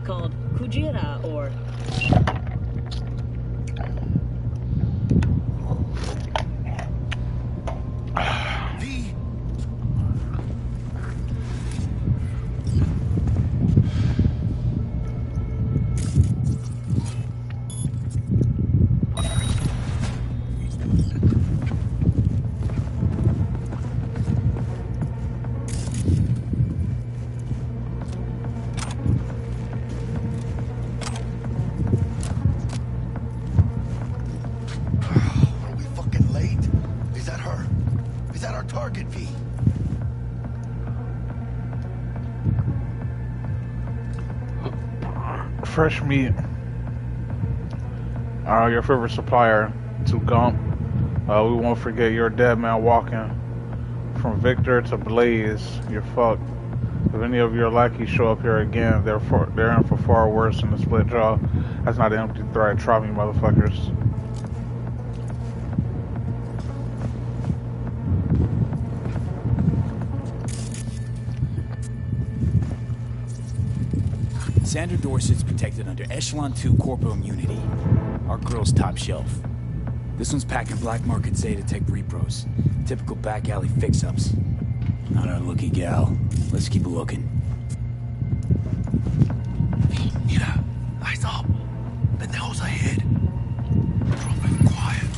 called Kujira or... Fresh meat. Your favorite supplier to Gump. We won't forget your dead man walking. From Victor to Blaze, you're fucked. If any of your lackeys show up here again, they're in for far worse than the split jaw. That's not an empty threat. Try me, motherfuckers. Sandra Dorset's protected under Echelon 2 Corporal Immunity. Our girl's top shelf. This one's packing black market Z to take repros. Typical back alley fix-ups. Not our lucky gal. Let's keep looking. Mira, eyes up. Pendejos ahead. Dropping quietly.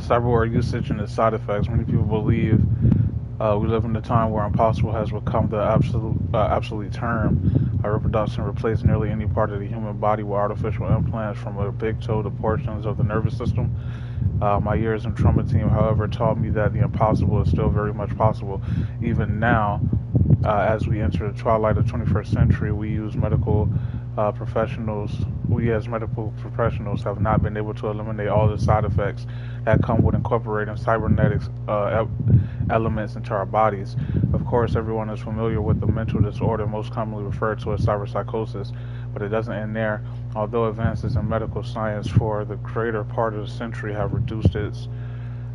Cyberware usage and its side effects. Many people believe we live in a time where impossible has become the absolute term. Reproduction replaced nearly any part of the human body with artificial implants, from a big toe to portions of the nervous system. My years in trauma team, however, taught me that the impossible is still very much possible. Even now, as we enter the twilight of the 21st century, we as medical professionals have not been able to eliminate all the side effects that come with incorporating cybernetics elements into our bodies. Of course, everyone is familiar with the mental disorder most commonly referred to as cyberpsychosis, but it doesn't end there. Although advances in medical science for the greater part of the century have reduced its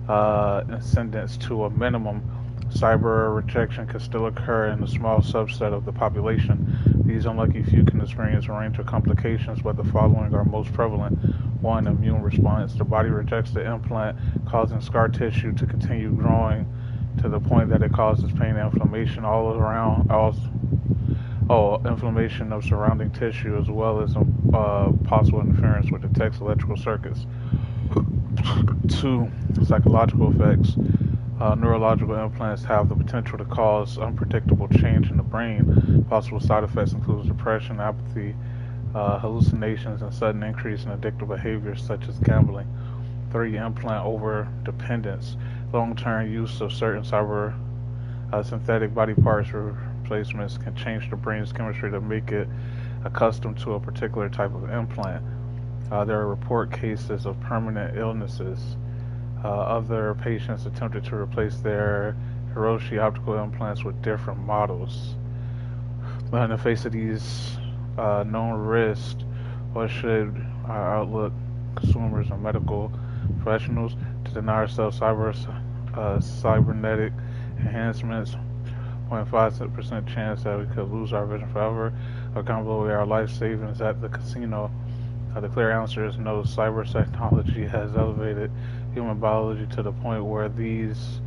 incidence to a minimum, cyber rejection can still occur in a small subset of the population. These unlucky few can experience a range of complications, but the following are most prevalent. 1. Immune response. The body rejects the implant, causing scar tissue to continue growing to the point that it causes pain and inflammation inflammation of surrounding tissue, as well as possible interference with the text electrical circuits. 2. Psychological effects. Neurological implants have the potential to cause unpredictable change in the brain. Possible side effects include depression, apathy, hallucinations, and sudden increase in addictive behaviors such as gambling. 3. Implant over-dependence. Long-term use of certain synthetic body parts replacements can change the brain's chemistry to make it accustomed to a particular type of implant. There are report cases of permanent illnesses. Other patients attempted to replace their Hiroshi optical implants with different models. But in the face of these known risks, what should our outlook consumers and medical professionals to deny ourselves cybernetic enhancements? 0.5% chance that we could lose our vision forever or gamble away our life savings at the casino. The clear answer is no. Cyber technology has elevated human biology to the point where these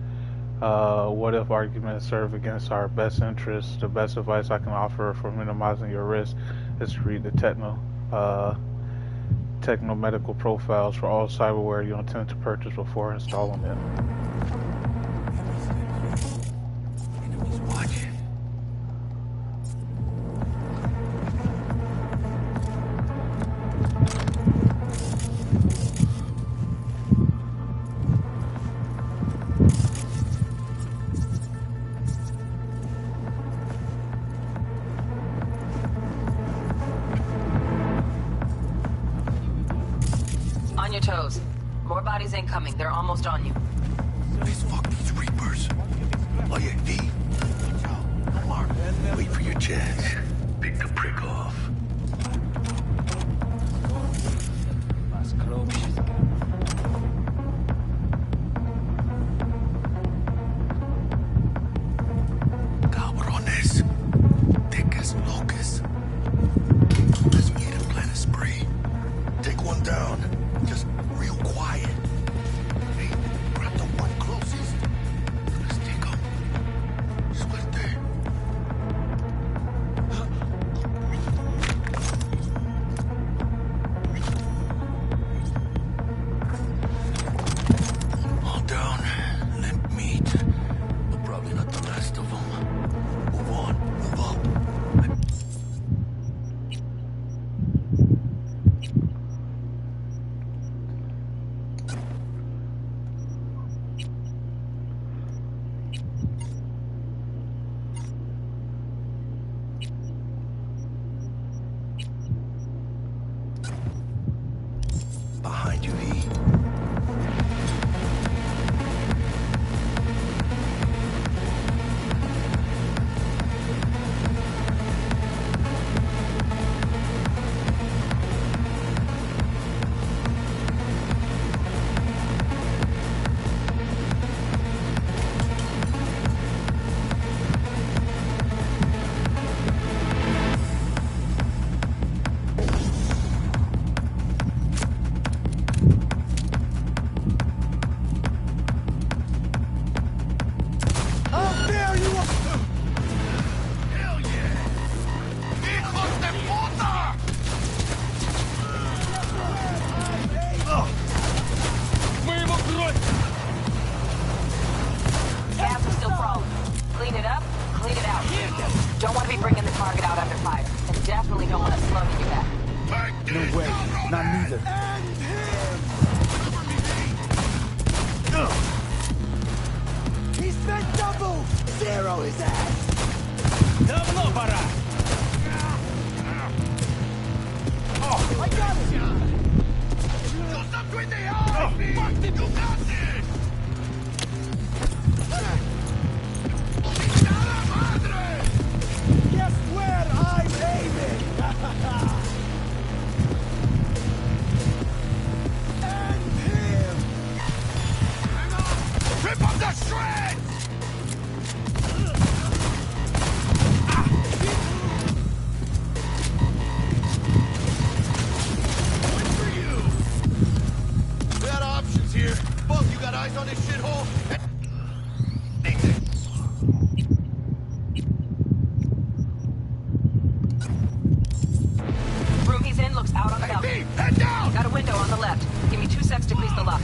what-if arguments serve against our best interests. The best advice I can offer for minimizing your risk is to read the techno-medical profiles for all cyberware you intend to purchase before installing it. toes. More bodies incoming. They're almost on you. These Reapers. Oh yeah, V. Mark, wait for your chance. Pick the prick off. Cabrones. Thick as locusts. Let's meet and plan a spree. Take one down. Just real quiet. Hey, grab the one closest. Let's take him. Suerte. All down. Limp meat. But probably not the last of them. Move on. Move up. Behind you, V. Gas is still crawling. Clean it up, clean it out. Don't want to be bringing the target out under fire. And definitely don't want to slow you back. No way. Not neither. He spent double! Zero his ass! Double para. I got it! Do something with the eye! Fuck, did you got this? Chingada madre! Guess where I'm aiming! And him! Hang on! Rip up the shreds! Wait for you! We got options here. Buck, you got eyes on this shithole? Room he's in looks out on the Hey, balcony. V, head down! Got a window on the left. Give me 2 secs to grease the lock.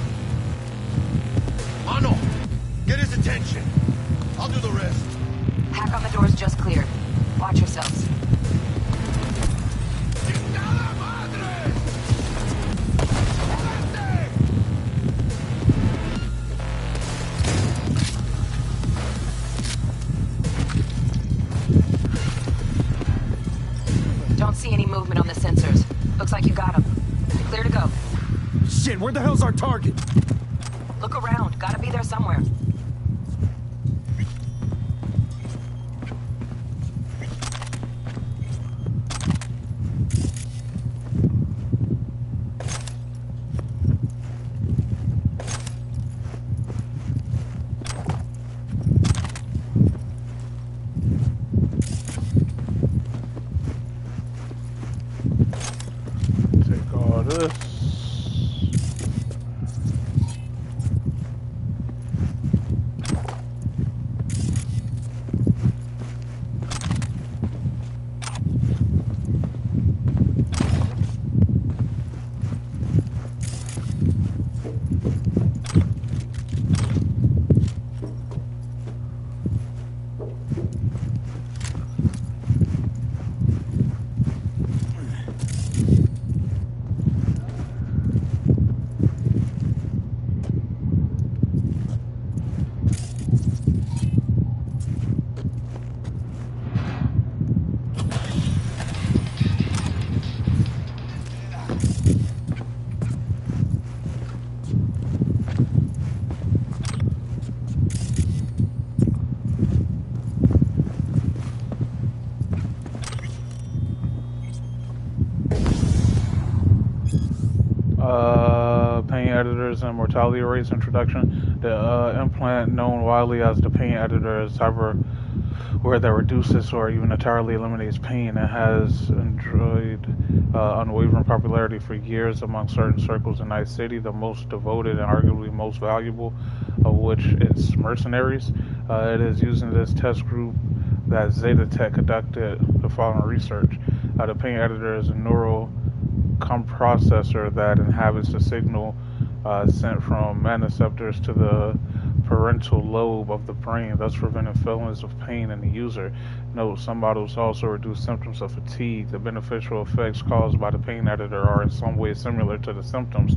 Mano, get his attention. I'll do the rest. Hack on the doors just cleared. Watch yourselves. Chingada madre! Adelante! Don't see any movement on the sensors. Looks like you got them. Clear to go. Shit, where the hell's our target? Look around. Gotta be there somewhere. Take all this. Pain editors and mortality rates introduction. The implant, known widely as the pain editor, is cyberware that reduces or even entirely eliminates pain, and has enjoyed unwavering popularity for years among certain circles in Night City, the most devoted and arguably most valuable of which its mercenaries. It is using this test group that Zeta Tech conducted the following research. The pain editor is a neural processor that inhabits the signal sent from manoceptors to the parental lobe of the brain, thus preventing feelings of pain in the user. Note, some models also reduce symptoms of fatigue. The beneficial effects caused by the pain editor are in some way similar to the symptoms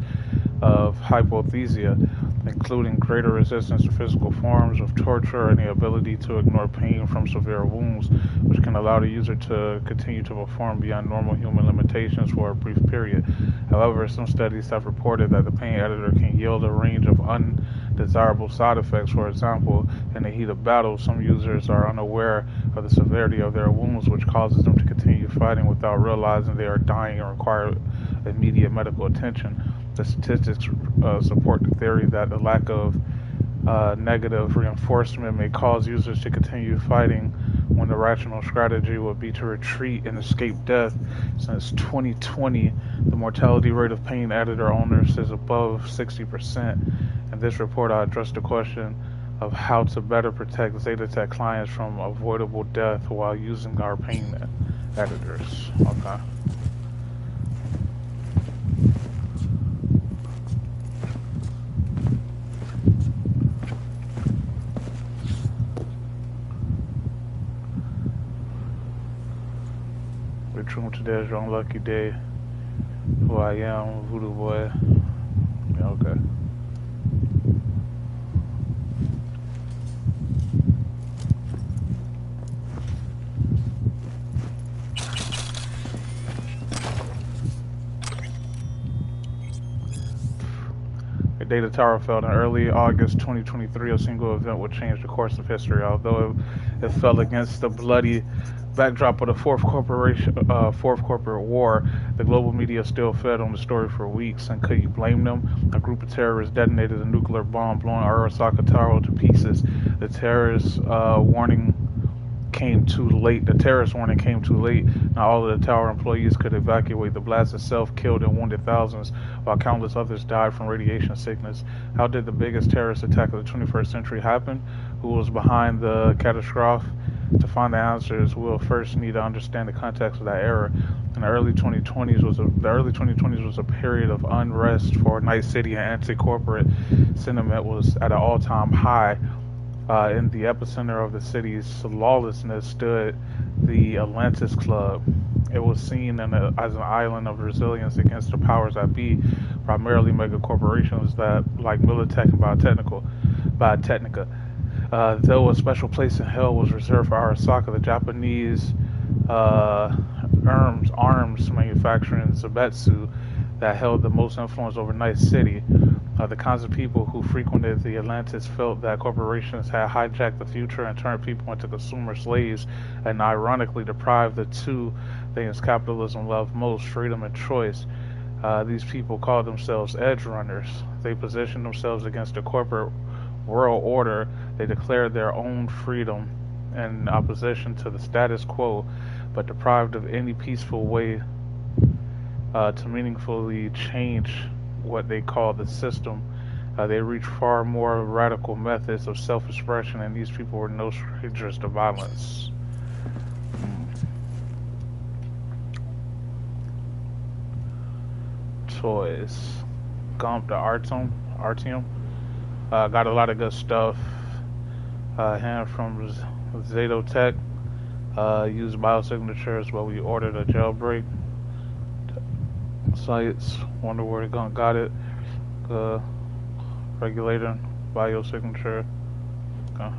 of hypothesia, including greater resistance to physical forms of torture and the ability to ignore pain from severe wounds, which can allow the user to continue to perform beyond normal human limitations for a brief period. However, some studies have reported that the pain editor can yield a range of undesirable side effects. For example, in the heat of battle, some users are unaware of the severity of their wounds, which causes them to continue fighting without realizing they are dying and require immediate medical attention. The statistics support the theory that the lack of negative reinforcement may cause users to continue fighting when the rational strategy would be to retreat and escape death. Since 2020, the mortality rate of pain editor owners is above 60%. In this report, I addressed the question of how to better protect Zeta Tech clients from avoidable death while using our pain editors. Okay. Return today's your unlucky day. Who I am, Voodoo Boy. Yeah, okay. The data tower fell in early August 2023. A single event would change the course of history, although it fell against the bloody backdrop of the fourth corporate war. The global media still fed on the story for weeks, and could you blame them? A group of terrorists detonated a nuclear bomb, blowing Arasaka Tower to pieces. The terrorist warning came too late. Not all of the tower employees could evacuate. The blast itself killed and wounded thousands, while countless others died from radiation sickness. How did the biggest terrorist attack of the 21st century happen? Who was behind the catastrophe? To find the answers, we'll first need to understand the context of that era. In the early 2020s was a period of unrest for Night City, and anti-corporate sentiment was at an all-time high. In the epicenter of the city's lawlessness stood the Atlantis Club. It was seen as an island of resilience against the powers that be, primarily mega corporations that, like Militech and Biotechnica. Though a special place in hell was reserved for Arasaka, the Japanese arms manufacturing Zubetsu that held the most influence over Night City. The kinds of people who frequented the Atlantis felt that corporations had hijacked the future and turned people into consumer slaves, and ironically deprived the two things capitalism loved most, freedom and choice. These people called themselves edge runners. They positioned themselves against the corporate world order. They declared their own freedom in opposition to the status quo, but deprived of any peaceful way to meaningfully change what they call the system. They reached far more radical methods of self-expression, and these people were no strangers to violence. Toys. Gump the Artium. Got a lot of good stuff. Hand from Zeta Tech. Used biosignatures, but we ordered a jailbreak. Sites. Wonder where they got it. Regulator. Biosignature. Okay.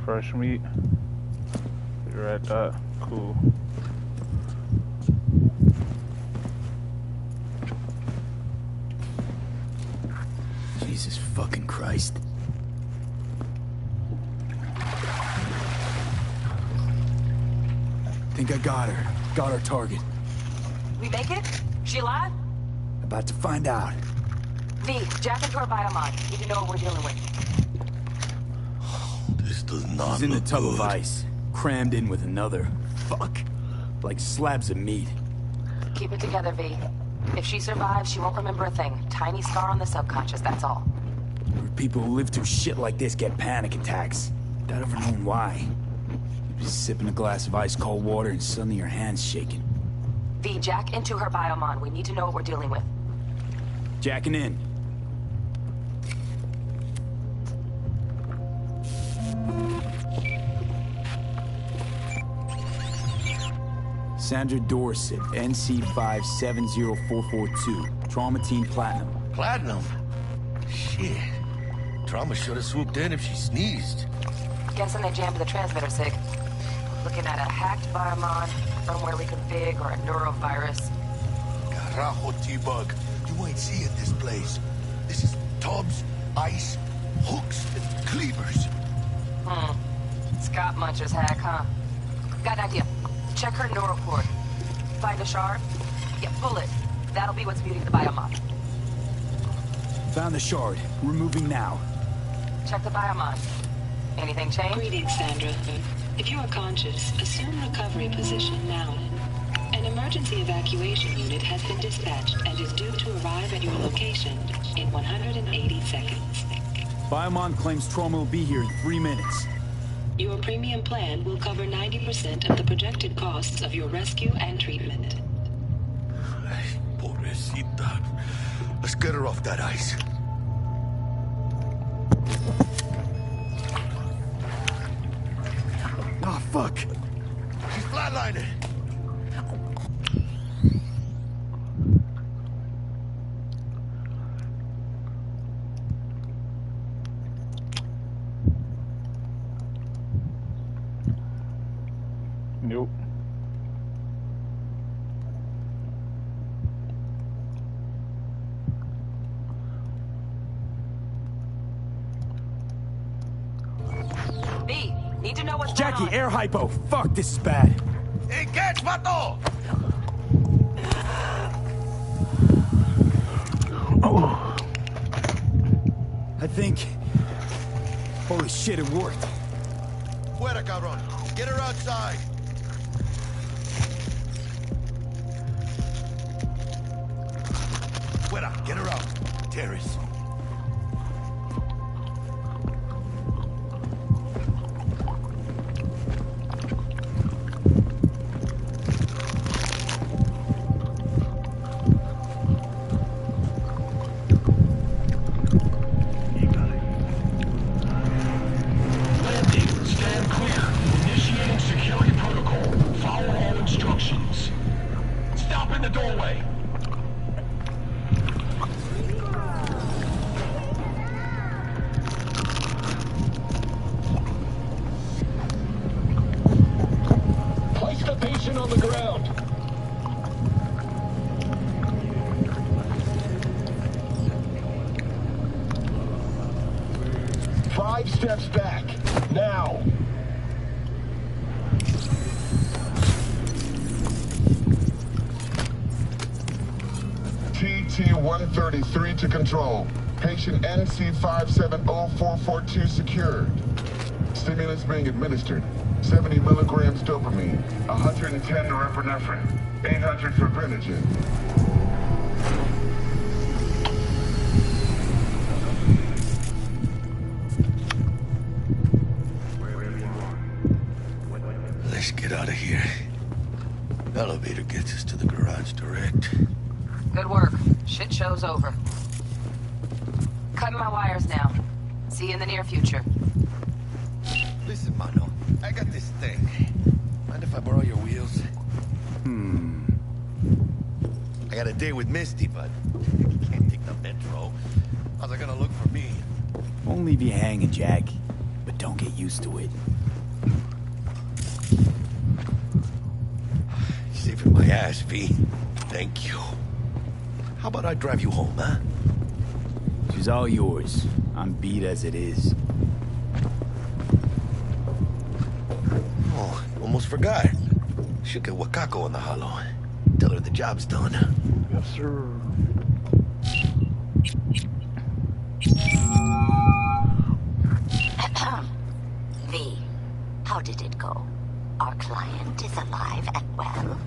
Fresh meat. You're at that. Cool. Jesus fucking Christ. Think I got her. Got our target. We make it? She alive? About to find out. V, jack into her biomod. Need to know what we're dealing with. This does not She's in the look tub good. of ice, crammed in with another. Fuck. Like slabs of meat. Keep it together, V. If she survives, she won't remember a thing. Tiny scar on the subconscious, that's all. Where people who live through shit like this get panic attacks. Without ever knowing why. You'd be sipping a glass of ice-cold water and suddenly your hand's shaking. V, jack into her biomon. We need to know what we're dealing with. Jacking in. Sandra Dorset, NC570442. Traumatine Platinum. Platinum? Shit. Trauma should have swooped in if she sneezed. Guessing they jammed the transmitter, Sig. Looking at a hacked biomon, firmware reconfig, or a neurovirus. Carajo, T-Bug. You ain't seeing this place. This is tubs, ice, hooks, and cleavers. Scott Muncher's hack, huh? Got an idea. Check her neural cord. Find a shard? Yeah, pull it. That'll be what's muting the biomon. Found the shard. Removing now. Check the biomon. Anything change? Greetings, Sandra. If you are conscious, assume recovery position now. An emergency evacuation unit has been dispatched and is due to arrive at your location in 180 seconds. Biomon claims trauma will be here in 3 minutes. Your premium plan will cover 90% of the projected costs of your rescue and treatment. Ay, pobrecita. Let's get her off that ice. Ah, fuck. She's flatlining. Nope. B, need to know what's Jackie, going on. air hypo. Fuck, this is bad. Engage, vato! I think... Holy shit, it worked. Fuera, cabrón. Get her outside. Fuera, get her out. Terrace. Stand clear. Initiating security protocol. Follow all instructions. Stop in the doorway. Place the patient on the ground. Five steps back. Now. TT-133 to control. Patient NC570442 secured. Stimulants being administered. 70 milligrams dopamine, 110 norepinephrine, 800 fibrinogen. Let's get out of here. Elevator gets us to the garage direct. Good work. Shit show's over. Cutting my wires now. See you in the near future. Listen, mano. I got this thing. Mind if I borrow your wheels? I got a date with Misty, but can't take the metro. How's it gonna look for me? Won't leave you hanging, Jack. But don't get used to it. Saving my ass, V. Thank you. How about I drive you home, huh? She's all yours. I'm beat as it is. Oh, almost forgot. Should get Wakako on the hollow. Tell her the job's done. Yes, sir. V, how did it go? Our client is alive and well?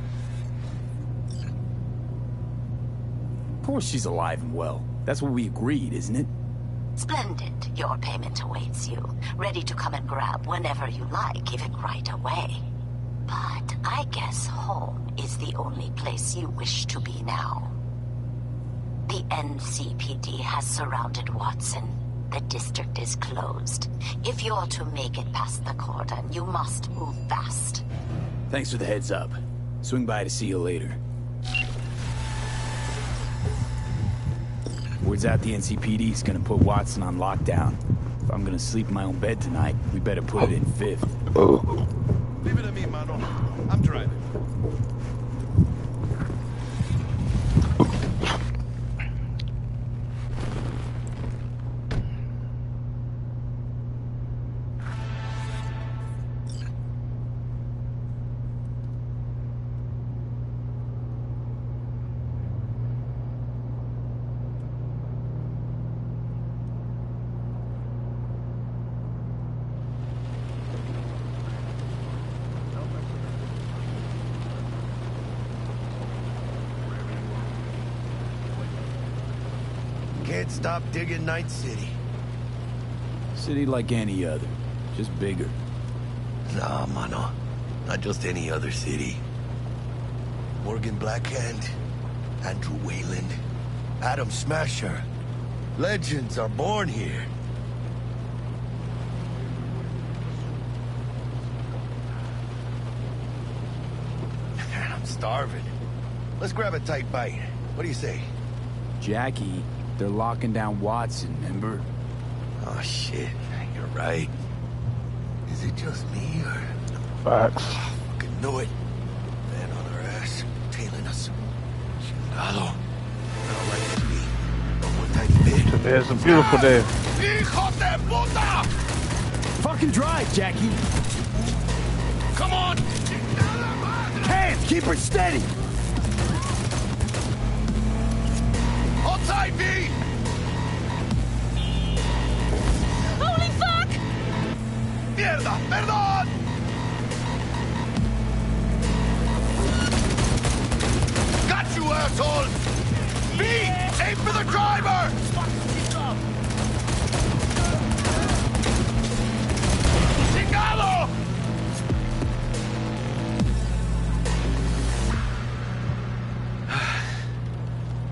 Of course she's alive and well. That's what we agreed, isn't it? Splendid. Your payment awaits you. Ready to come and grab whenever you like, even right away. But I guess home is the only place you wish to be now. The NCPD has surrounded Watson. The district is closed. If you're to make it past the cordon, you must move fast. Thanks for the heads up. Swing by to see you later. Word's out the NCPD's gonna put Watson on lockdown. If I'm gonna sleep in my own bed tonight, we better put it in fifth. Leave it to me, mano. I'm driving. Can't stop digging Night City. City like any other, just bigger. Nah, mano. Not just any other city. Morgan Blackhand, Andrew Wayland, Adam Smasher. Legends are born here. Man, I'm starving. Let's grab a tight bite. What do you say? Jackie, they're locking down Watson, remember? Oh, shit. You're right. Is it just me, or... Facts. Oh, fucking knew it. Man on our ass, tailing us. Chingado. I don't like it to be. But one tiny bit. Today's a beautiful day. Hijo de puta! Fucking drive, Jackie! Come on! Can't! Keep her steady! Hold tight, V! Holy fuck! Mierda! Perdón! Got you, asshole! V! Aim for the driver! Chingado!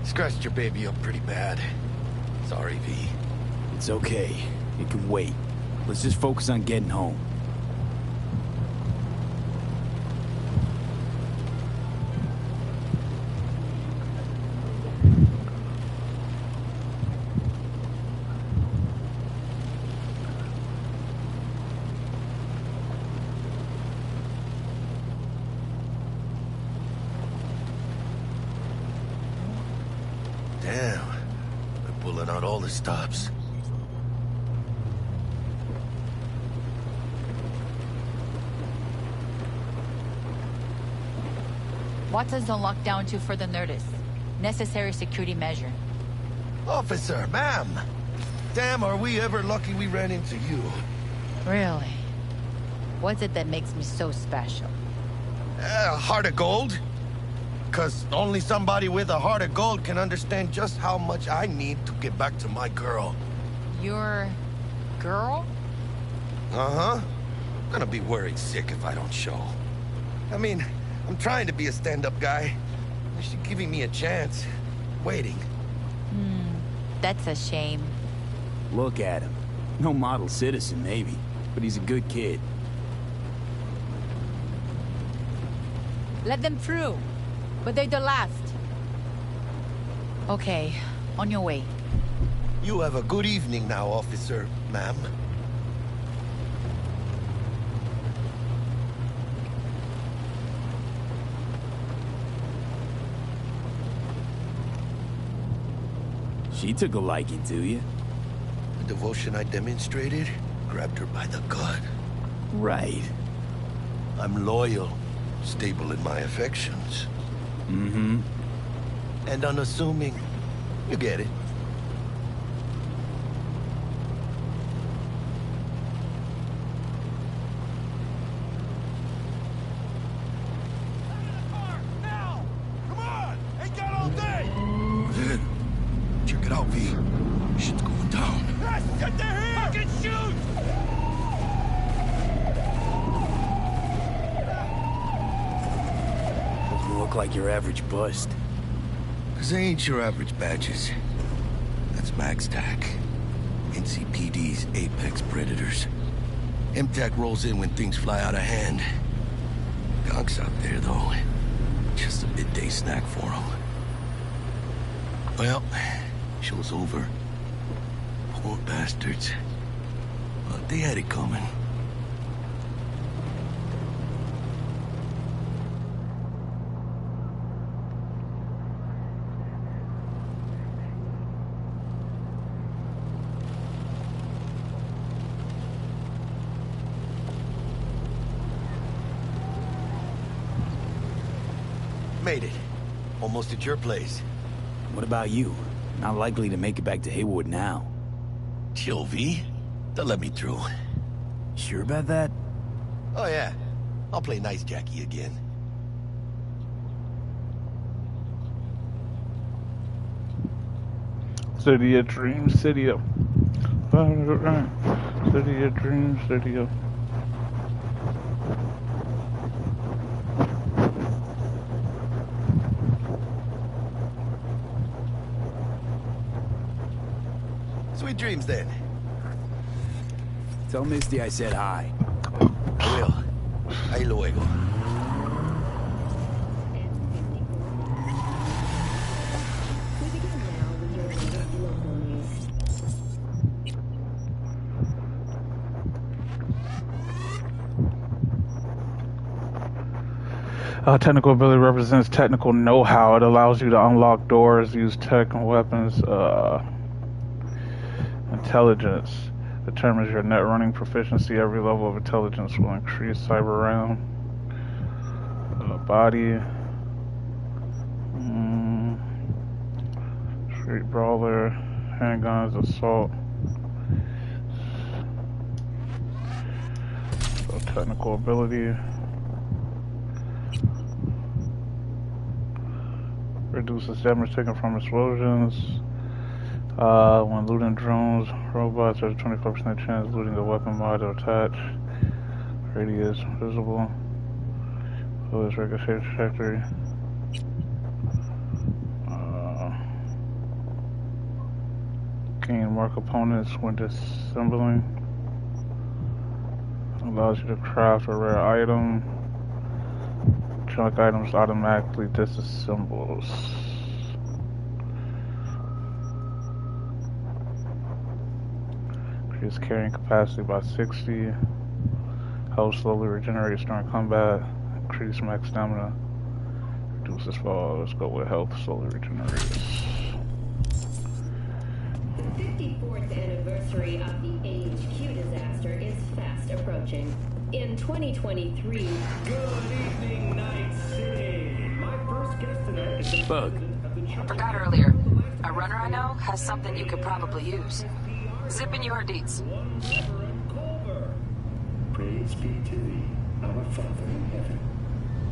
Scratched your baby up pretty bad. Sorry, V. It's okay. It can wait. Let's just focus on getting home. Damn. They're pulling out all the stops. Watson's on lockdown to further notice. Necessary security measure. Officer, ma'am. Damn, are we ever lucky we ran into you. Really? What's it that makes me so special? Heart of gold? Cause only somebody with a heart of gold can understand just how much I need to get back to my girl. Your... girl? Uh-huh. I'm gonna be worried sick if I don't show. I mean, I'm trying to be a stand-up guy. She's giving me a chance. Waiting. That's a shame. Look at him. No model citizen, maybe, but he's a good kid. Let them through. But they're the last. Okay, on your way. You have a good evening now, officer, ma'am. She took a liking to you. The devotion I demonstrated grabbed her by the gut. Right. I'm loyal, stable in my affections. Mm-hmm. And unassuming. You get it. Check it out, V. Shit's going down. Get there here! Fucking shoot! Doesn't look like your average bust. Cause they ain't your average badges. That's Max TAC. NCPD's apex predators. MTAC rolls in when things fly out of hand. Gonks out there, though. Just a midday snack for them. Well, show's over. Poor bastards. But they had it coming. Made it. Almost at your place. What about you? Not likely to make it back to Haywood now. Chill, V. They'll let me through. Sure about that? Oh, yeah. I'll play nice Jackie again. City of dreams, city of... City of dreams, city of... Sweet dreams, then. Tell Misty I said hi. I will. Ahí luego. Technical ability represents technical know-how. It allows you to unlock doors, use tech and weapons. Intelligence determines your net running proficiency. Every level of intelligence will increase. Cyber realm. Body. Street brawler. Handguns. Assault. So technical ability. Reduces damage taken from explosions. When looting drones, robots, there's a 25% chance looting the weapon mod to attach. Radius visible. Lowest ricochet trajectory. Gain mark opponents when disassembling. Allows you to craft a rare item. Junk items automatically disassembles. Increase carrying capacity by 60. Helps slowly regenerate during combat. Increase max stamina. Reduces fall. Let's go with health slowly regenerates. The 54th anniversary of the AHQ disaster is fast approaching. In 2023... Good evening, Night City. My first guest tonight is the Bug. I forgot earlier. A runner I know has something you could probably use. Zip in your deeds. Praise be to thee, our Father in heaven.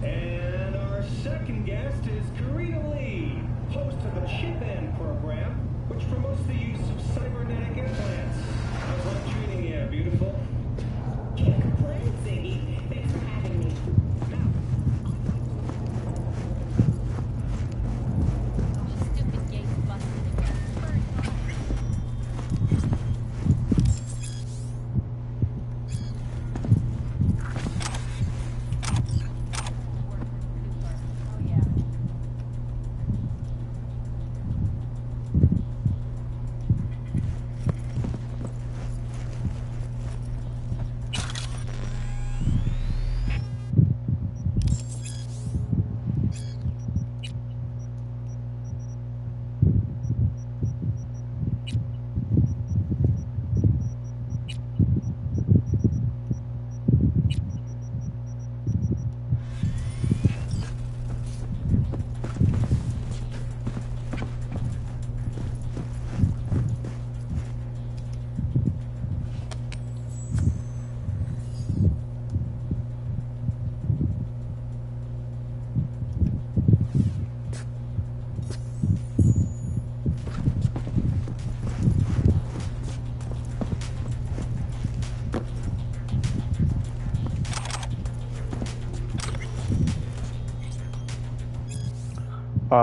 And our second guest is Karina Lee, host of the Chip In program, which promotes the use of cybernetic implants. How's life treating you, beautiful? Can't complain, Ziggy. Thanks for having me. Stupid gates busted again. Oh yeah.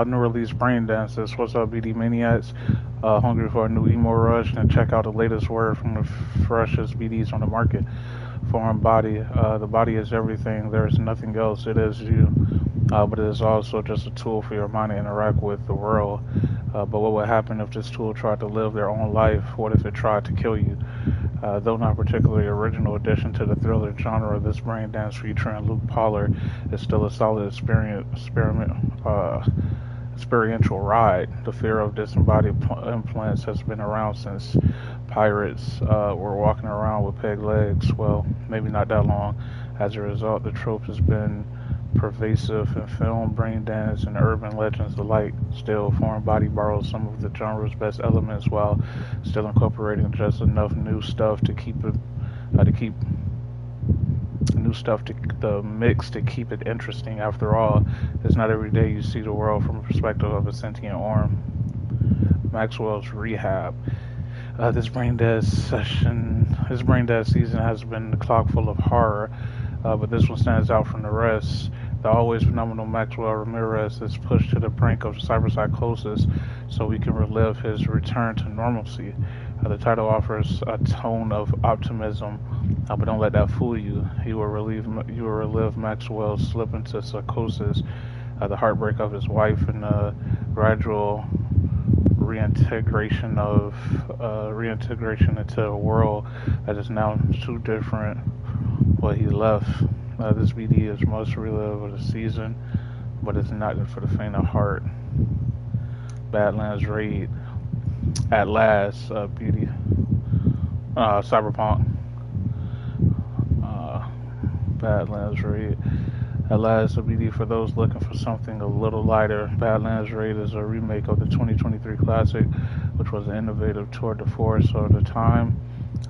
new release brain dances. What's up, BD Maniacs? Hungry for a new emo rush? And check out the latest word from the freshest BDs on the market. Foreign body. The body is everything. There is nothing else. It is you. But it is also just a tool for your mind to interact with the world. But what would happen if this tool tried to live their own life? What if it tried to kill you? Though not particularly original addition to the thriller genre, this brain dance featuring Luke Pollard is still a solid experiential ride. The fear of disembodied implants has been around since pirates were walking around with peg legs. Well, maybe not that long. As a result, the trope has been pervasive in film, brain dance, and urban legends alike. Still, Foreign Body borrows some of the genre's best elements while still incorporating just enough new stuff to keep it the mix to keep it interesting. After all, it's not every day you see the world from the perspective of a sentient arm. Maxwell's Rehab. This brain dance season has been chock full of horror, but this one stands out from the rest. The always phenomenal Maxwell Ramirez is pushed to the brink of cyberpsychosis so we can relive his return to normalcy. The title offers a tone of optimism, but don't let that fool you. You will relive Maxwell's slip into psychosis, the heartbreak of his wife, and the gradual reintegration into a world that is now too different what he left. This BD is most relive of the season, but it's not for the faint of heart. Badlands Raid. At last, beauty. Cyberpunk. Badlands Raid. At last, a BD for those looking for something a little lighter. Badlands Raid is a remake of the 2023 classic, which was an innovative tour de force of the time.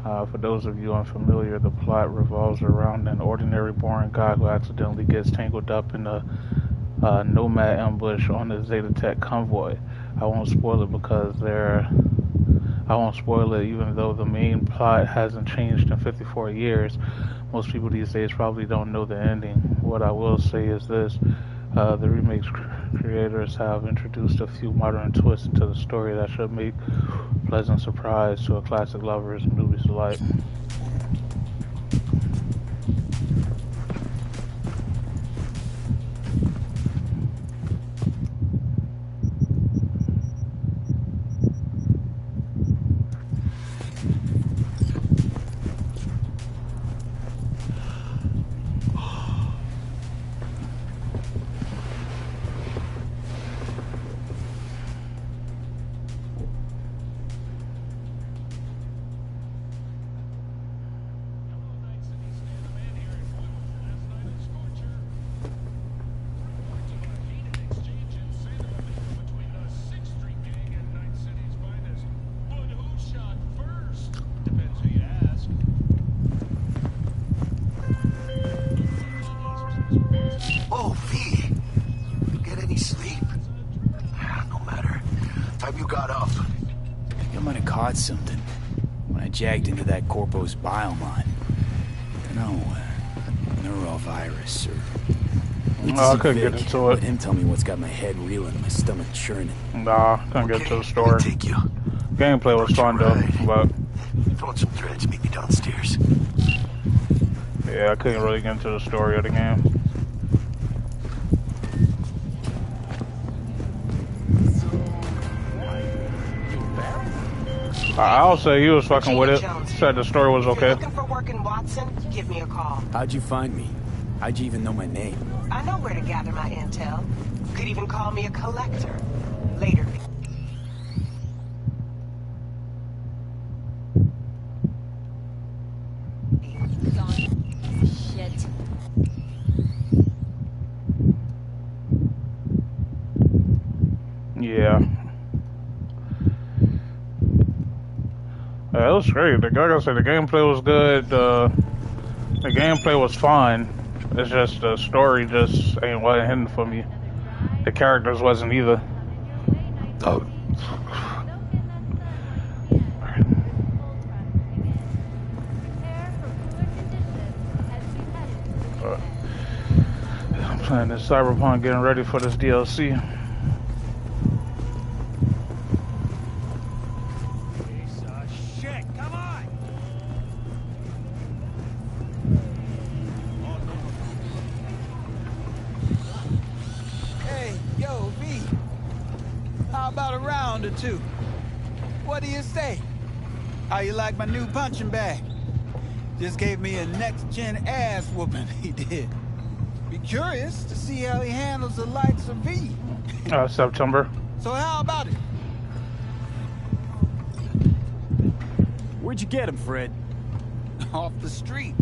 For those of you unfamiliar, the plot revolves around an ordinary, boring guy who accidentally gets tangled up in a nomad ambush on the Zeta Tech convoy. I won't spoil it even though the main plot hasn't changed in 54 years. Most people these days probably don't know the ending. What I will say is this. The remake's creators have introduced a few modern twists into the story that should make pleasant surprise to a classic lovers and newbies alike. Something when I jagged into that Corpo's biomine. I don't know, neurovirus or... I couldn't get into it. Let him tell me what's got my head reeling, my stomach churning. Nah, couldn't get into the story. Gameplay was fun though, but... Throwing some threads, meet me downstairs. Yeah, I couldn't really get into the story of the game. I'll say he was fucking with it. Said the story was okay. Looking for work in Watson? Give me a call. How'd you find me? How'd you even know my name? I know where to gather my intel. Could even call me a collector. Later. Shit. Yeah. It was great. Like I said, the gameplay was good. The gameplay was fun. It's just the story just wasn't hitting for me. The characters wasn't either. Oh. I'm playing this Cyberpunk, getting ready for this DLC. Wonder too. What do you say? How you like my new punching bag? Just gave me a next-gen ass whooping, he did. Be curious to see how he handles the likes of V. September. So how about it? Where'd you get him, Fred? Off the street.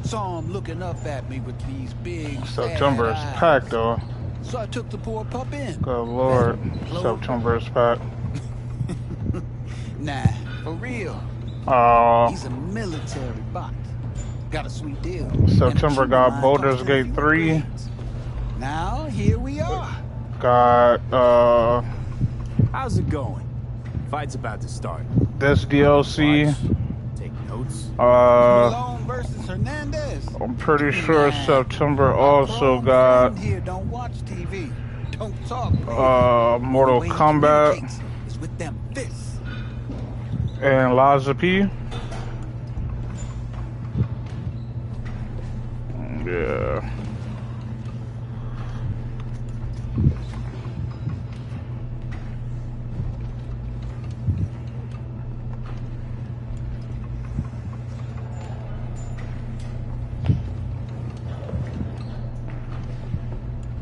Saw him looking up at me with these big September is sad eyes. packed, though. So I took the poor pup in. Good lord. September is packed. Nah, for real. He's a military bot. Got a sweet deal. September got Baldur's Gate 3. Now, here we are. Got, How's it going? Fight's about to start. this DLC. Take notes. Malone versus Hernandez. I'm pretty sure September also got, Here, don't watch TV. Don't talk. Mortal Kombat. Is with them fists. And Laza P. Yeah.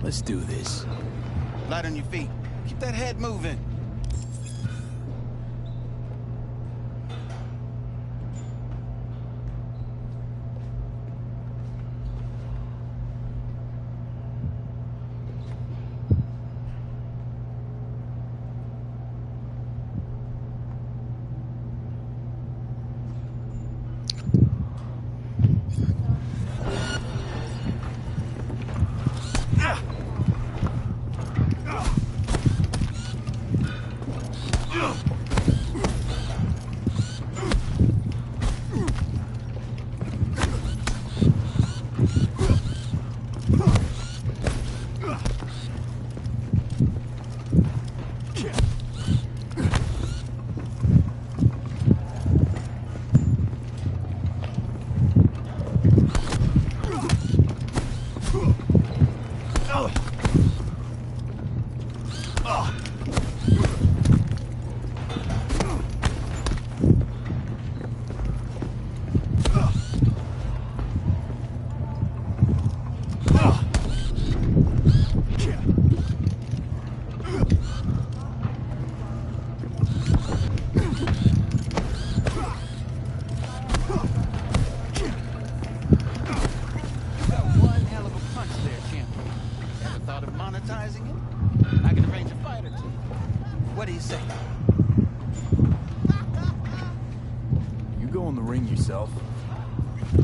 Let's do this. Light on your feet. Keep that head moving.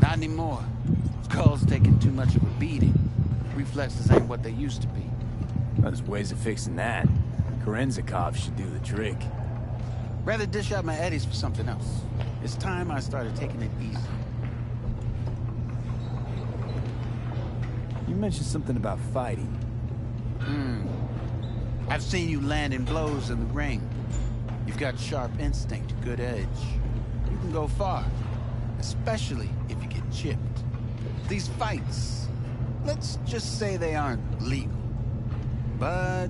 Not anymore. Skull's taking too much of a beating. Reflexes ain't what they used to be. There's ways of fixing that. Korenzakov should do the trick. Rather dish out my eddies for something else. It's time I started taking it easy. You mentioned something about fighting. I've seen you landing blows in the ring. You've got sharp instinct, good edge. You can go far, especially if you get chipped. These fights, let's just say they aren't legal, but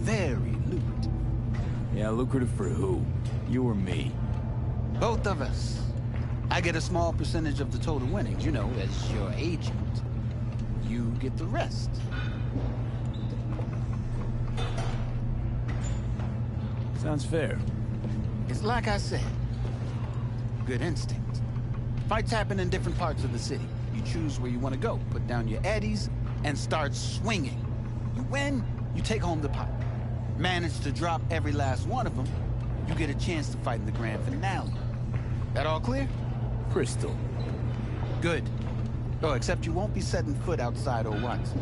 very lucrative. Yeah, lucrative for who? You or me? Both of us. I get a small percentage of the total winnings, you know, as your agent. You get the rest. Sounds fair. It's like I said. Good instinct. Fights happen in different parts of the city. You choose where you want to go, put down your eddies, and start swinging. You win, you take home the pot. Manage to drop every last one of them, you get a chance to fight in the grand finale. That all clear? Crystal. Good. Oh, except you won't be setting foot outside Owatsu.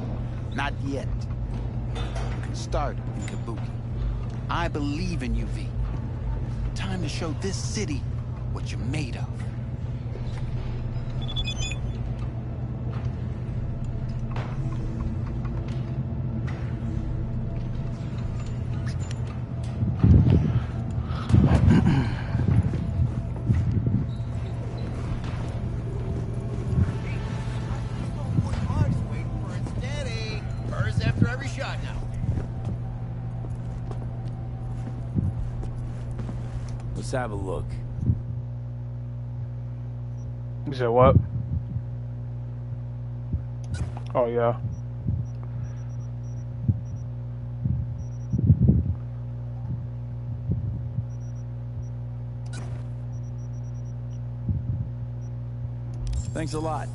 Not yet. You can start in Kabuki. I believe in you, V. Time to show this city what you're made of. have a look. You said what? Oh, yeah. Thanks a lot.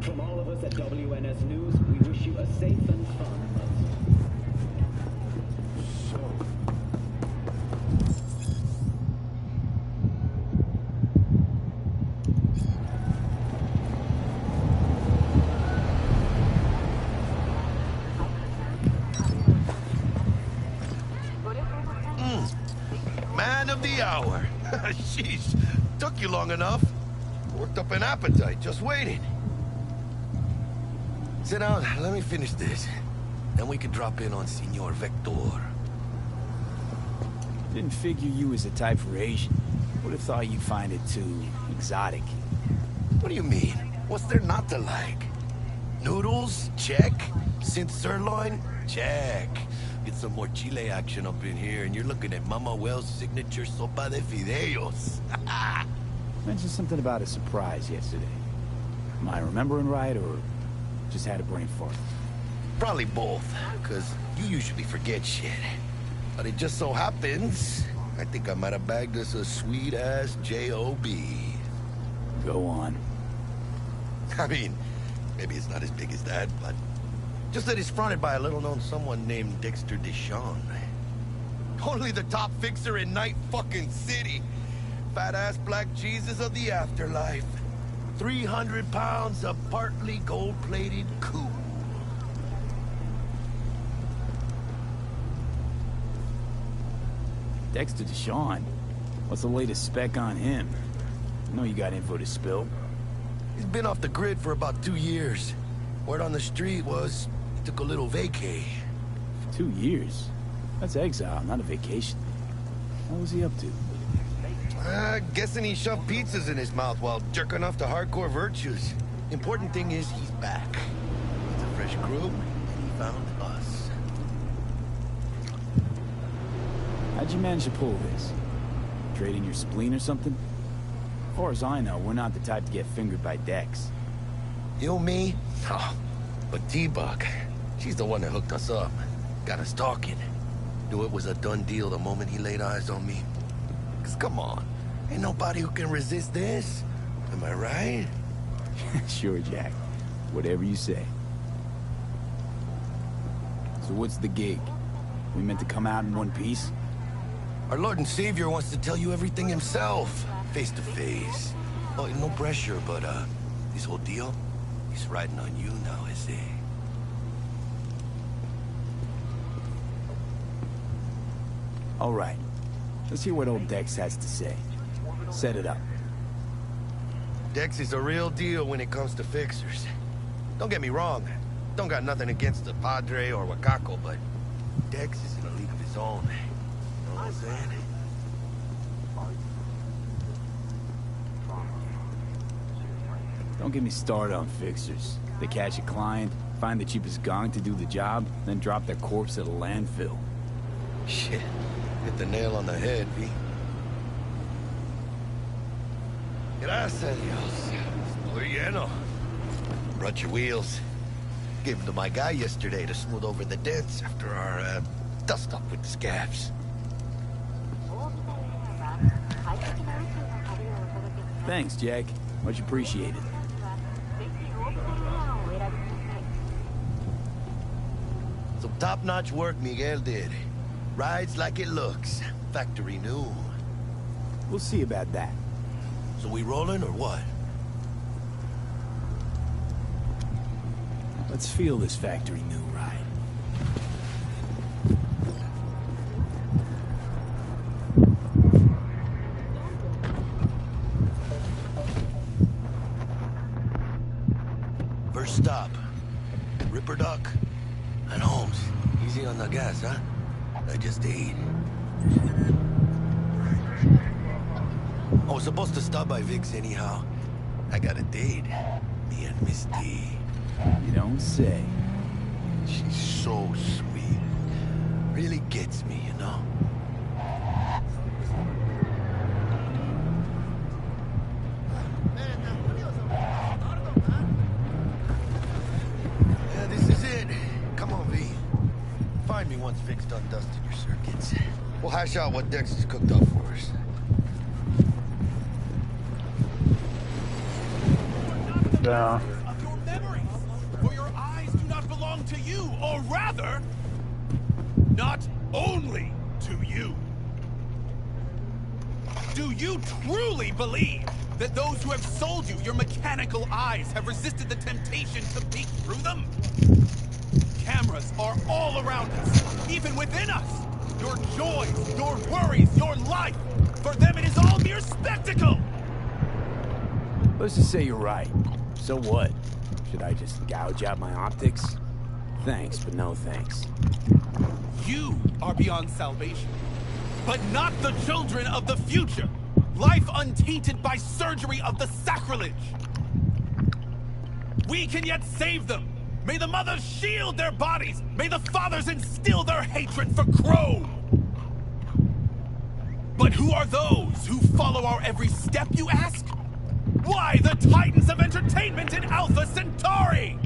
From all of us at WNS News, we wish you a safe and fun month. Man of the hour. Sheesh, took you long enough. Worked up an appetite, just waiting. Sit down, let me finish this. Then we can drop in on Senor Vector. Didn't figure you was the type for Asian. Would have thought you'd find it too exotic. What do you mean? What's there not to like? Noodles? Check. Synth sirloin? Check. Get some more Chile action up in here, and you're looking at Mama Wells' signature sopa de fideos. Mentioned something about a surprise yesterday. Am I remembering right, or just had a brain fart? Probably both, because you usually forget shit. But it just so happens, I think I might have bagged us a sweet-ass J.O.B. Go on. I mean, maybe it's not as big as that, but just that it's fronted by a little-known someone named Dexter Deshawn. Only the top fixer in Night fucking City. Fat-ass black Jesus of the afterlife. 300 pounds of partly gold-plated coup. Dexter Deshawn? What's the latest spec on him? I know you got info to spill. He's been off the grid for about 2 years. Word on the street was he took a little vacay. 2 years? That's exile, not a vacation. What was he up to? Guessing he shoved pizzas in his mouth while jerking off to hardcore virtues. Important thing is he's back. It's a fresh crew, and he found us. How'd you manage to pull this? Trading your spleen or something? As far as I know, we're not the type to get fingered by Dex. You, me? Oh, but T-Bug, she's the one that hooked us up. Got us talking. Knew it was a done deal the moment he laid eyes on me. 'Cause come on, ain't nobody who can resist this. Am I right? Sure, Jack. Whatever you say. So what's the gig? We meant to come out in one piece? Our Lord and Savior wants to tell you everything himself, face to face. Oh, no pressure, but this whole deal, he's riding on you now, is he? All right. Let's hear what old Dex has to say. Set it up. Dex is a real deal when it comes to fixers. Don't get me wrong. Don't got nothing against the Padre or Wakako, but Dex is in a league of his own. You know what I'm saying? Don't get me started on fixers. They catch a client, find the cheapest gong to do the job, then drop their corpse at a landfill. Shit. Hit the nail on the head, V. Gracias, Dios. Estoy lleno. Brought your wheels. Gave them to my guy yesterday to smooth over the dents after our, dust-up with the scabs. Thanks, Jack. Much appreciated. Some top-notch work Miguel did. Rides like it looks. Factory new. We'll see about that. So we rolling or what? Let's feel this factory new ride. First stop. Ripper Duck and Holmes. Easy on the gas, huh? I just ate. I was supposed to stop by Vic's anyhow. I got a date. Me and Miss D. You don't say. She's so sweet. Really gets me, you know? Yeah, this is it. Come on, V. Find me once Vic's done dusting your circuits. We'll hash out what Dex has cooked up for us. Yeah. Your memories, for your eyes do not belong to you, or rather, not only to you. Do you truly believe that those who have sold you your mechanical eyes have resisted the temptation to peek through them? Cameras are all around us, even within us. Your joys, your worries, your life, for them it is all mere spectacle. Let's just say you're right. So what? Should I just gouge out my optics? Thanks, but no thanks. You are beyond salvation, but not the children of the future. Life untainted by surgery of the sacrilege. We can yet save them. May the mothers shield their bodies. May the fathers instill their hatred for Crow. But who are those who follow our every step, you ask? Why, the titans of entertainment in Alpha Centauri!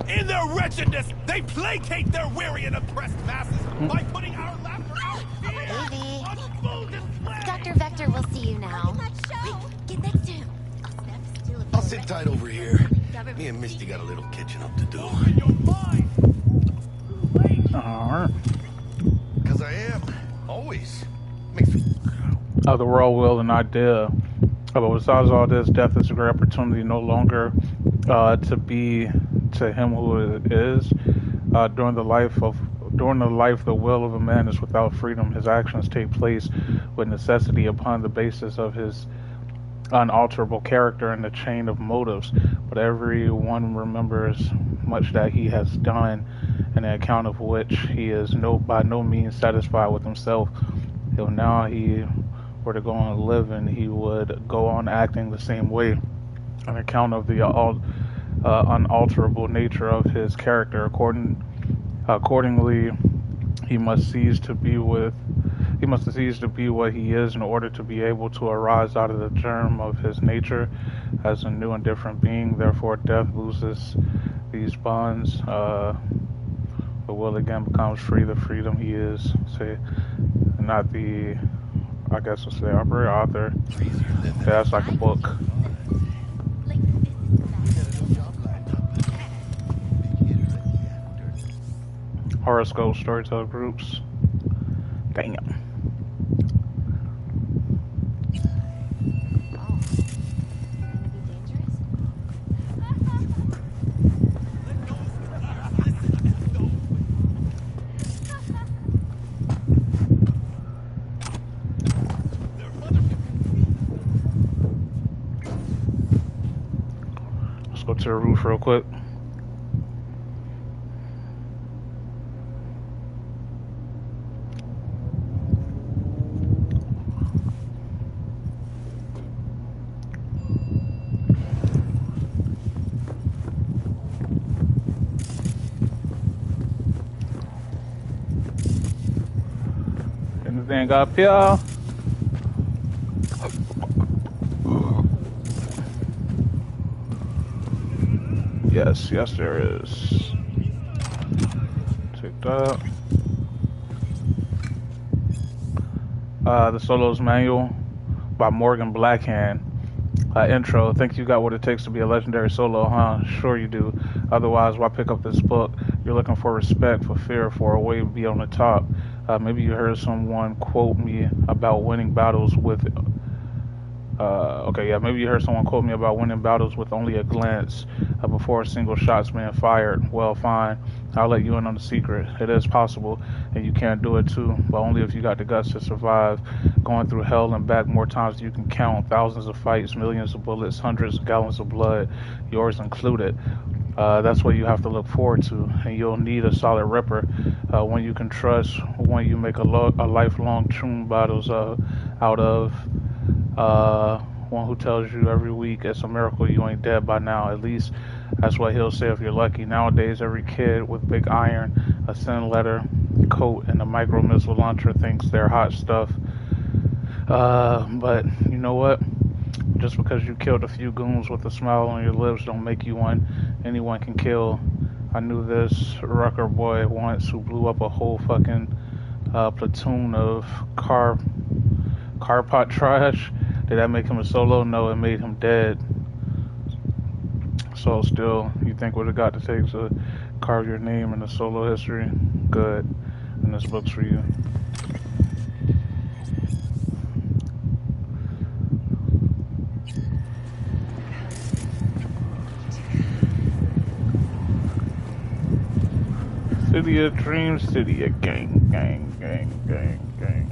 In their wretchedness, they placate their weary and oppressed masses by putting our laughter out here on full display! Dr. Vector will see you now. Wait, get next to him. I'll sit tight over here. Me and Misty got a little catching up to do. Alright. Because I am. Always. Makes me... The world will an idea. But besides all this, death is a great opportunity no longer to be to him who it is. During the life, the will of a man is without freedom. His actions take place with necessity upon the basis of his unalterable character and the chain of motives. But everyone remembers much that he has done, an account of which he is by no means satisfied with himself. If now he were to go on living, he would go on acting the same way, on account of the unalterable nature of his character. Accordingly, he must cease to be what he is in order to be able to arise out of the germ of his nature as a new and different being. Therefore, death loses these bonds. The will again becomes free. The freedom he is, say, not the, I guess we'll say, author. Yeah, that's like a book. Horoscope storyteller groups. Damn. Go to the roof real quick. Anything up here? Yes, yes there is. Take that. The Solo's Manual by Morgan Blackhand. Intro. Think you got what it takes to be a legendary solo, huh? Sure you do. Otherwise, why pick up this book? You're looking for respect, for fear, for a way to be on the top. Maybe you heard someone quote me about winning battles with... maybe you heard someone quote me about winning battles with only a glance before a single shot's being fired. Well, fine. I'll let you in on the secret. It is possible, and you can do it too, but only if you got the guts to survive. Going through hell and back more times than you can count. Thousands of fights, millions of bullets, hundreds of gallons of blood, yours included. That's what you have to look forward to, and you'll need a solid ripper, one you can trust, one you make a lifelong tune battles out of. One who tells you every week it's a miracle you ain't dead by now. At least that's what he'll say if you're lucky. Nowadays, every kid with big iron, a thin leather coat, and a micro missile launcher thinks they're hot stuff. But you know what? Just because you killed a few goons with a smile on your lips don't make you one anyone can kill. I knew this Rucker boy once who blew up a whole fucking platoon of car pot trash. Did that make him a solo? No, it made him dead. So still, you think what it got to take to carve your name in the solo history? Good. And this book's for you. City of dreams, city of gang, gang, gang, gang, gang.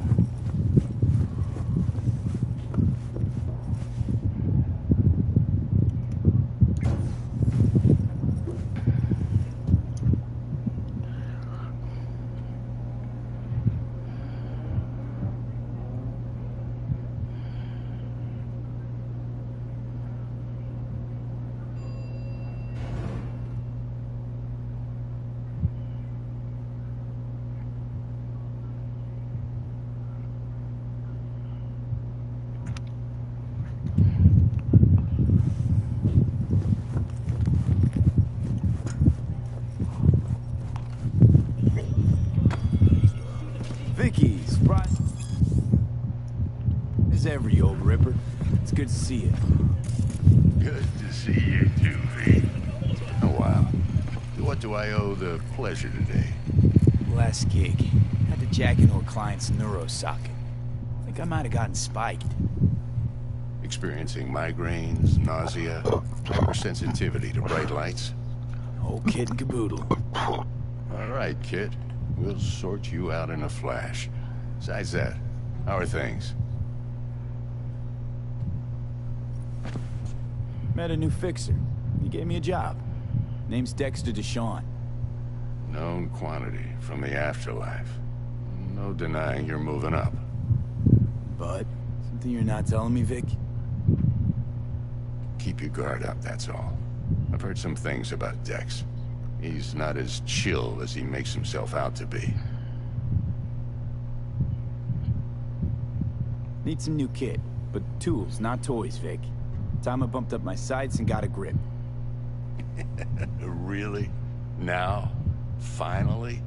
Every old ripper. It's good to see you. Good to see you too, V. Oh, wow. What do I owe the pleasure today? Last gig. Had to jack into a client's neuro socket. Think I might have gotten spiked. Experiencing migraines, nausea, hypersensitivity to bright lights? Whole kit and caboodle. All right, kid. We'll sort you out in a flash. Besides that, how are things? Met a new fixer. He gave me a job. Name's Dexter Deshawn. Known quantity from the afterlife. No denying you're moving up. But, something you're not telling me, Vic? Keep your guard up, that's all. I've heard some things about Dex. He's not as chill as he makes himself out to be. Need some new kit, but tools, not toys, Vic. Time I bumped up my sights and got a grip. Really? Now? Finally?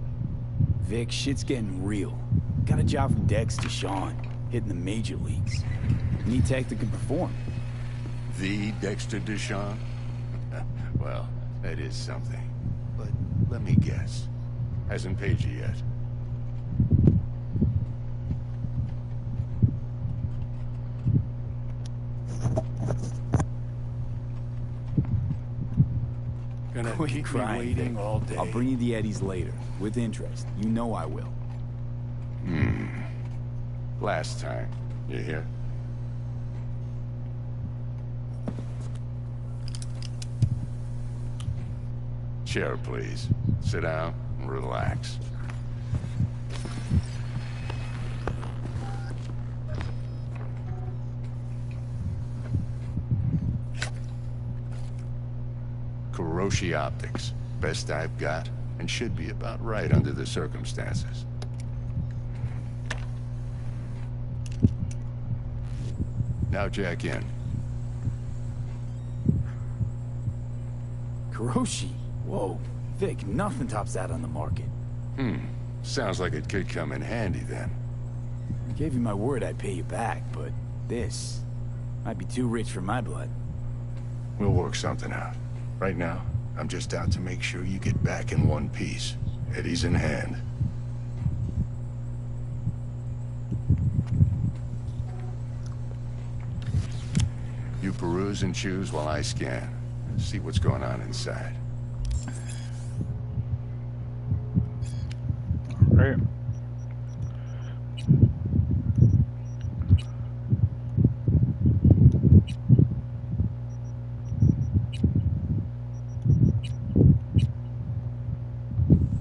Vic, shit's getting real. Got a job from Dex to Sean, hitting the major leagues. Need tech that can perform. The Dexter Deshawn? Well, that is something. But let me guess. Hasn't paid you yet. Gonna keep crying, me waiting Vic. all day. I'll bring you the Eddies later, with interest. You know I will. Last time. You hear? Chair, please. Sit down and relax. Kuroshi Optics. Best I've got, and should be about right under the circumstances. Now jack in. Kuroshi? Whoa. Vic, nothing tops that on the market. Sounds like it could come in handy then. I gave you my word I'd pay you back, but this might be too rich for my blood. We'll work something out. Right now, I'm just out to make sure you get back in one piece. Eddie's in hand. You peruse and choose while I scan. See what's going on inside. Right.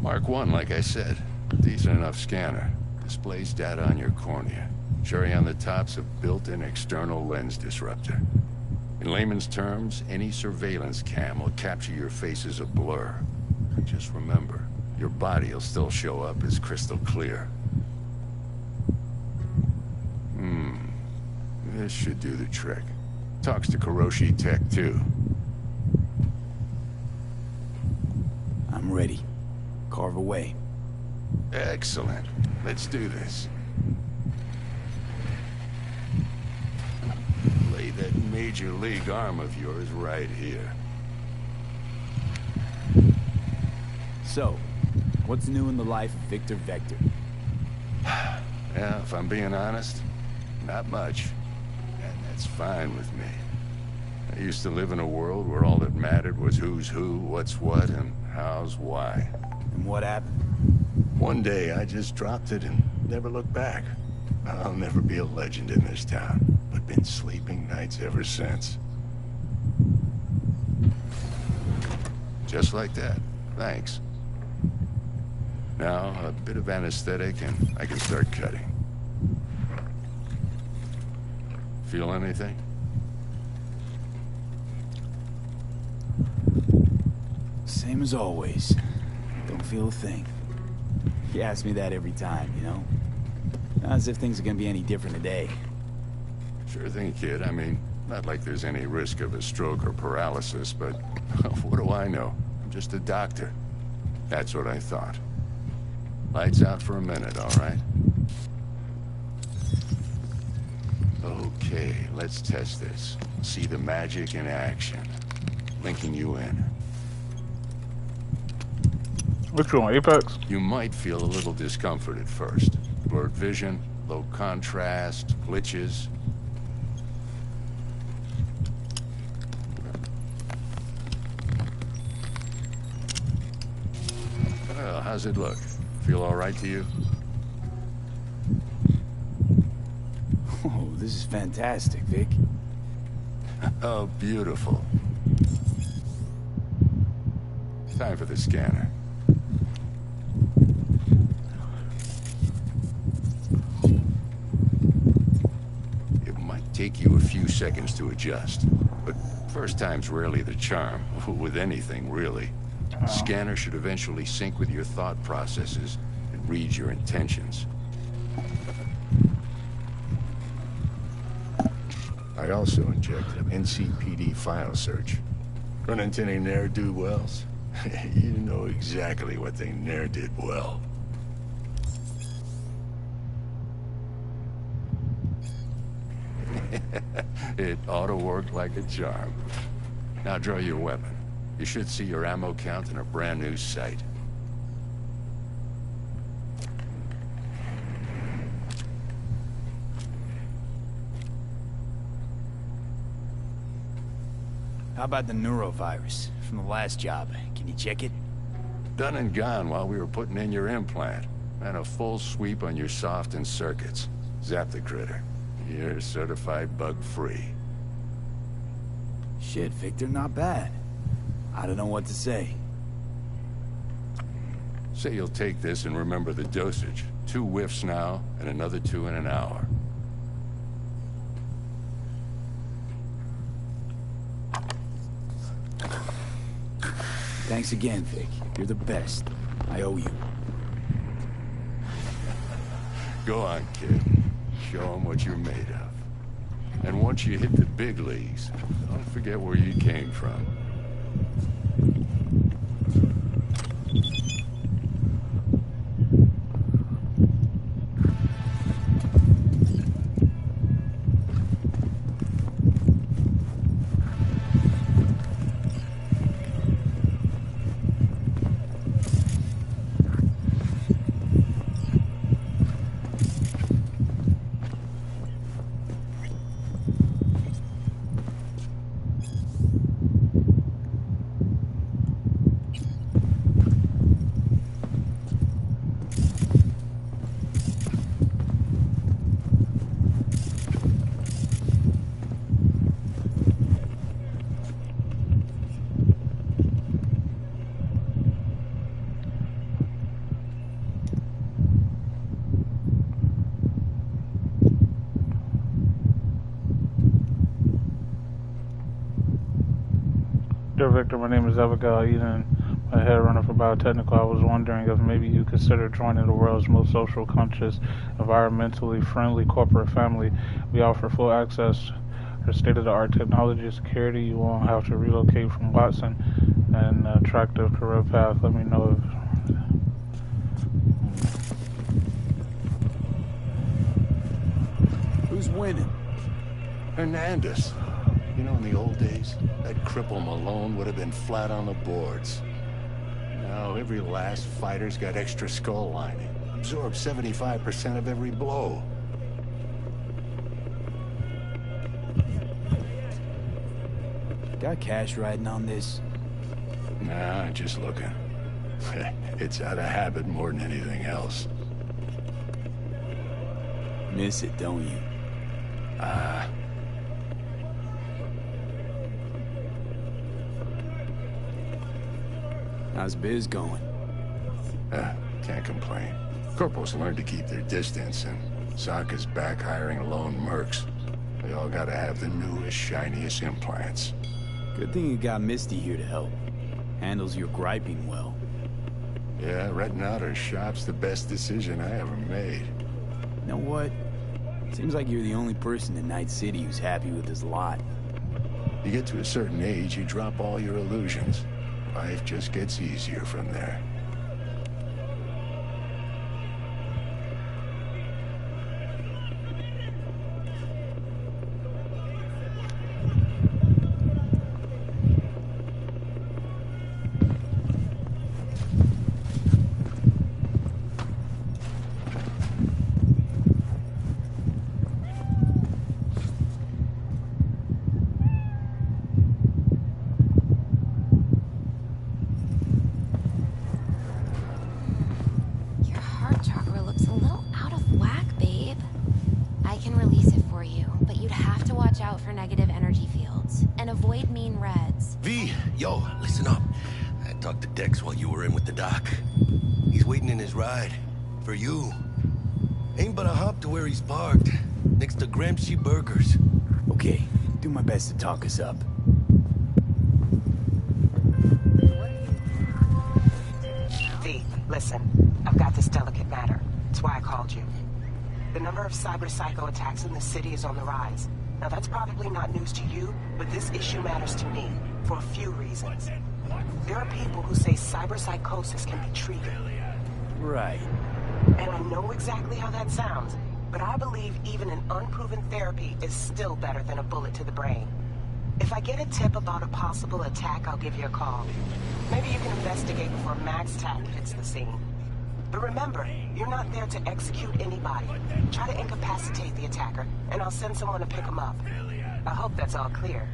Mark 1, like I said. Decent enough scanner. Displays data on your cornea. Cherry on the top's a built-in external lens disruptor. In layman's terms, any surveillance cam will capture your face as a blur. Just remember, your body will still show up as crystal clear. This should do the trick. Talks to Kuroshi Tech, too. I'm ready. Carve away. Excellent. Let's do this. Lay that major league arm of yours right here. So, what's new in the life of Victor Vector? Yeah, if I'm being honest, not much. And that's fine with me. I used to live in a world where all that mattered was who's who, what's what, and how's why. And what happened? One day, I just dropped it and never looked back. I'll never be a legend in this town, but been sleeping nights ever since. Just like that. Thanks. Now, a bit of anesthetic and I can start cutting. Feel anything? Same as always. Don't feel a thing. You ask me that every time, you know? Not as if things are gonna be any different today. Sure thing, kid. I mean, not like there's any risk of a stroke or paralysis, but what do I know? I'm just a doctor. That's what I thought. Lights out for a minute, all right? Okay, let's test this. See the magic in action. Linking you in. Which one, Apex? You might feel a little discomfort at first. Blurred vision, low contrast, glitches. Well, how's it look? Feel all right to you? Oh, this is fantastic, Vic. Oh, beautiful. Time for the scanner. It might take you a few seconds to adjust, but first time's rarely the charm, with anything, really. Scanner should eventually sync with your thought processes and read your intentions. I also injected an NCPD file search. Run into any ne'er-do-wells? You know exactly what they ne'er did well. It ought to work like a charm. Now draw your weapon. You should see your ammo count in a brand new sight. How about the neurovirus from the last job? Can you check it? Done and gone while we were putting in your implant. And a full sweep on your soft and circuits. Zap the critter. You're certified bug-free. Shit, Victor, not bad. I don't know what to say. Say you'll take this and remember the dosage. 2 whiffs now, and another 2 in an hour. Thanks again, Vic. You're the best. I owe you. Go on, kid. Show them what you're made of. And once you hit the big leagues, don't forget where you came from. Dear Victor, my name is Abigail Eden. My head runner for biotechnical. I was wondering if maybe you consider joining the world's most social conscious, environmentally friendly corporate family. We offer full access to state-of-the-art technology and security. You won't have to relocate from Watson, and an attractive career path. Let me know if... Who's winning? Hernandez. You know, in the old days, that cripple Malone would have been flat on the boards. Now, every last fighter's got extra skull lining. Absorbs 75% of every blow. Got cash riding on this? Nah, just looking. It's out of habit more than anything else. Miss it, don't you? How's biz going? Can't complain. Corporals learn to keep their distance, and Sokka's back hiring lone mercs. They all gotta have the newest, shiniest implants. Good thing you got Misty here to help. Handles your griping well. Yeah, renting out her shop's the best decision I ever made. You know what? Seems like you're the only person in Night City who's happy with his lot. You get to a certain age, you drop all your illusions. Life just gets easier from there. For you. Ain't but a hop to where he's parked, next to Gramsci Burgers. Okay, do my best to talk us up. V, listen. I've got this delicate matter. That's why I called you. The number of cyber-psycho attacks in the city is on the rise. Now that's probably not news to you, but this issue matters to me for a few reasons. There are people who say cyber-psychosis can be treated. Right. And I know exactly how that sounds, but I believe even an unproven therapy is still better than a bullet to the brain. If I get a tip about a possible attack, I'll give you a call. Maybe you can investigate before Max Tack hits the scene. But remember, you're not there to execute anybody. Try to incapacitate the attacker, and I'll send someone to pick him up. I hope that's all clear.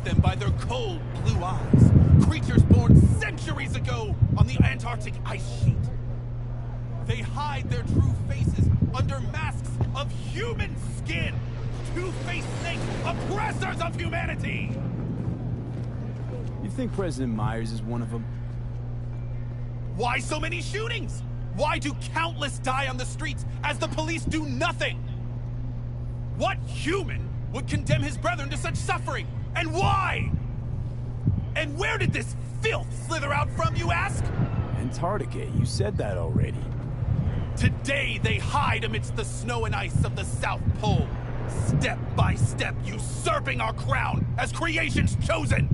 Them by their cold blue eyes. Creatures born centuries ago on the Antarctic ice sheet. They hide their true faces under masks of human skin. Two-faced snakes, oppressors of humanity! You think President Myers is one of them? Why so many shootings? Why do countless die on the streets as the police do nothing? What human would condemn his brethren to such suffering? And why? And where did this filth slither out from, you ask? Antarctica, you said that already. Today they hide amidst the snow and ice of the South Pole, step by step usurping our crown as creation's chosen.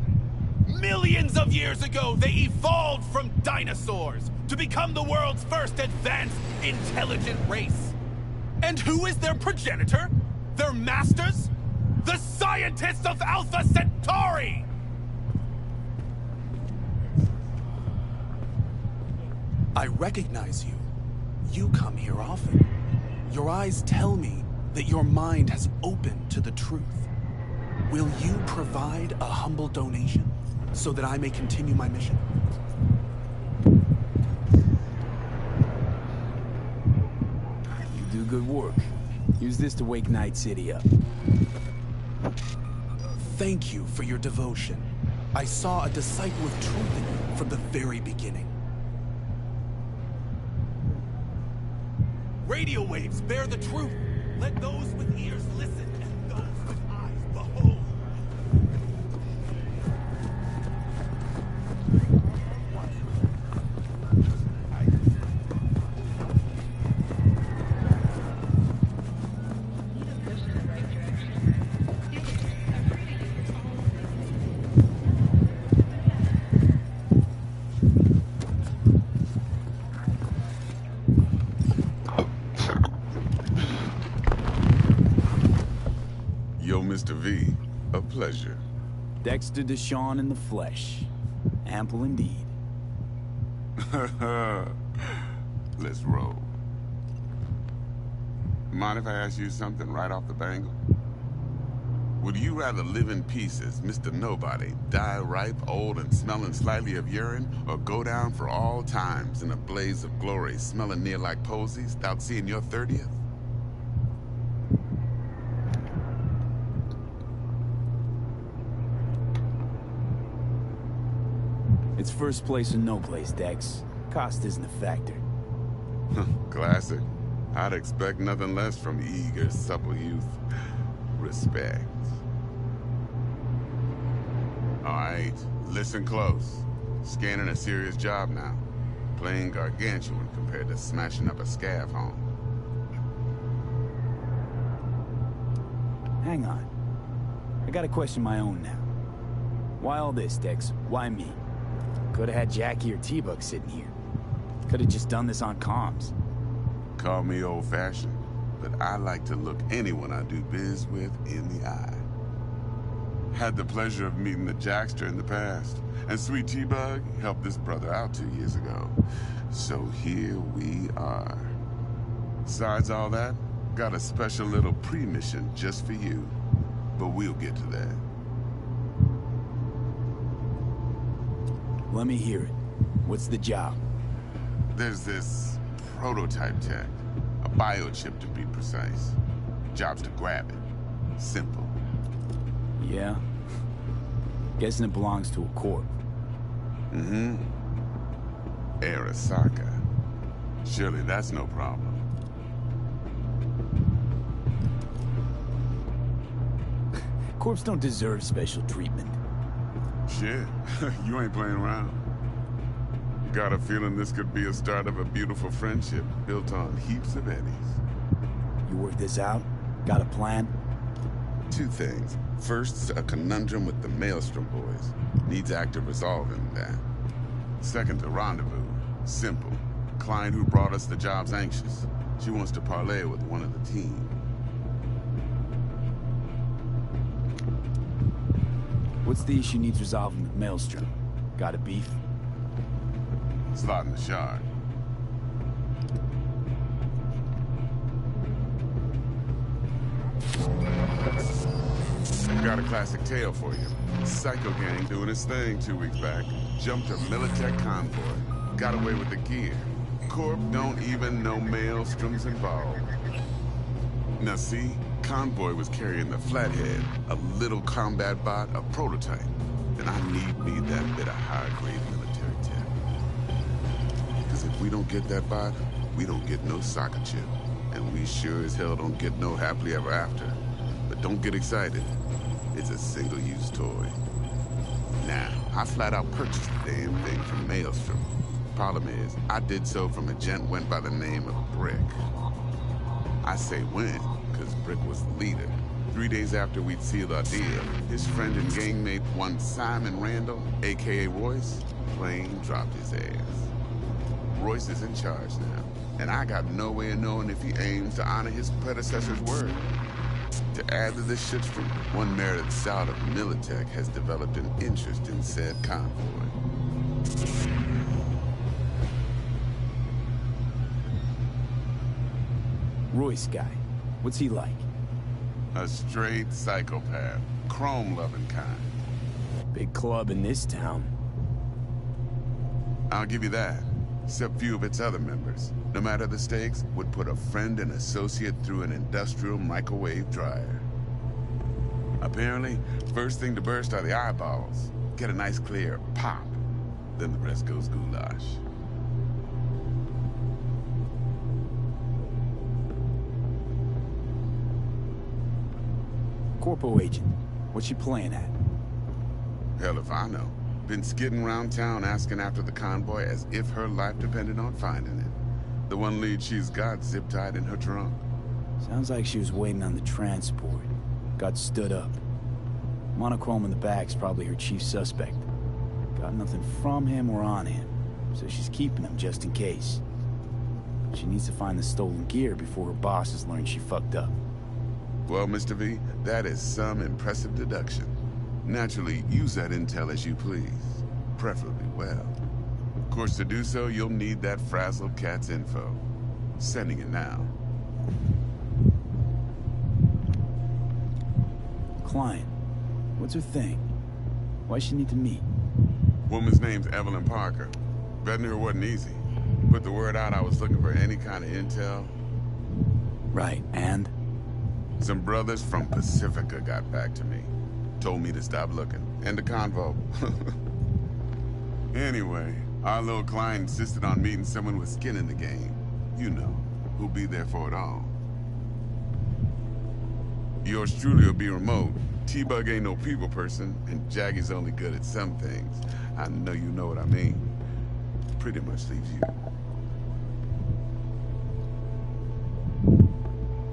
Millions of years ago, they evolved from dinosaurs to become the world's first advanced, intelligent race. And who is their progenitor? Their masters? The scientists of Alpha Centauri! I recognize you. You come here often. Your eyes tell me that your mind has opened to the truth. Will you provide a humble donation so that I may continue my mission? You do good work. Use this to wake Night City up. Thank you for your devotion. I saw a disciple of truth in you from the very beginning. Radio waves bear the truth. Let those with ears listen and those with eyes behold. Mr. V, a pleasure. Dexter Deshawn in the flesh. Ample indeed. Let's roll. Mind if I ask you something right off the bangle? Would you rather live in pieces, Mr. Nobody, die ripe, old, and smelling slightly of urine, or go down for all times in a blaze of glory, smelling near like posies, without seeing your 30th? It's first place or no place, Dex. Cost isn't a factor. Classic. I'd expect nothing less from eager, supple youth. Respect. All right, listen close. Scanning a serious job now. Playing gargantuan compared to smashing up a scav home. Hang on. I got a question of my own now. Why all this, Dex? Why me? Could've had Jackie or T-Bug sitting here. Could've just done this on comms. Call me old-fashioned, but I like to look anyone I do biz with in the eye. Had the pleasure of meeting the Jackster in the past, and Sweet T-Bug helped this brother out 2 years ago. So here we are. Besides all that, got a special little pre-mission just for you. But we'll get to that. Let me hear it. What's the job? There's this prototype tech. A biochip to be precise. Job's to grab it. Simple. Yeah? Guessing it belongs to a corp. Mm-hmm. Arasaka. Surely that's no problem. Corps don't deserve special treatment. Shit, you ain't playing around. Got a feeling this could be a start of a beautiful friendship built on heaps of eddies. You work this out? Got a plan? Two things. First, a conundrum with the Maelstrom boys. Needs active resolving that. Second, a rendezvous. Simple. Client who brought us the job's anxious. She wants to parlay with one of the team. What's the issue needs resolving with Maelstrom? Got a beef? Slot in the shard. Got a classic tale for you. Psycho gang doing his thing 2 weeks back. Jumped a Militech convoy. Got away with the gear. Corp don't even know Maelstrom's involved. Now see, convoy was carrying the Flathead, a little combat bot, a prototype. Then I need me that bit of high-grade military tech. Because if we don't get that bot, we don't get no soccer chip. And we sure as hell don't get no happily ever after. But don't get excited. It's a single-use toy. Now, I flat out purchased the damn thing from Maelstrom. Problem is, I did so from a gent went by the name of Brick. I say when, because Brick was the leader. 3 days after we'd sealed our deal, his friend and gangmate, one Simon Randall, aka Royce, plain dropped his ass. Royce is in charge now, and I got no way of knowing if he aims to honor his predecessor's word. To add to this shitstorm, one merited scout of Militech has developed an interest in said convoy. Royce guy. What's he like? A straight psychopath. Chrome-loving kind. Big club in this town. I'll give you that. Except few of its other members, no matter the stakes, would put a friend and associate through an industrial microwave dryer. Apparently, first thing to burst are the eyeballs. Get a nice clear pop. Then the rest goes goulash. Corpo agent. What's she playing at? Hell if I know. Been skidding around town asking after the convoy as if her life depended on finding it. The one lead she's got zip-tied in her trunk. Sounds like she was waiting on the transport. Got stood up. Monochrome in the back's probably her chief suspect. Got nothing from him or on him, so she's keeping him just in case. She needs to find the stolen gear before her bosses learn she fucked up. Well, Mr. V, that is some impressive deduction. Naturally, use that intel as you please. Preferably well. Of course, to do so, you'll need that frazzled cat's info. Sending it now. Client. What's her thing? Why she need to meet? Woman's name's Evelyn Parker. Vetting her wasn't easy. Put the word out I was looking for any kind of intel. Right, and? Some brothers from Pacifica got back to me. Told me to stop looking. End of convo. Anyway, our little client insisted on meeting someone with skin in the game. You know, who'll be there for it all. Yours truly will be remote. T-Bug ain't no people person, and Jaggy's only good at some things. I know you know what I mean. Pretty much leaves you.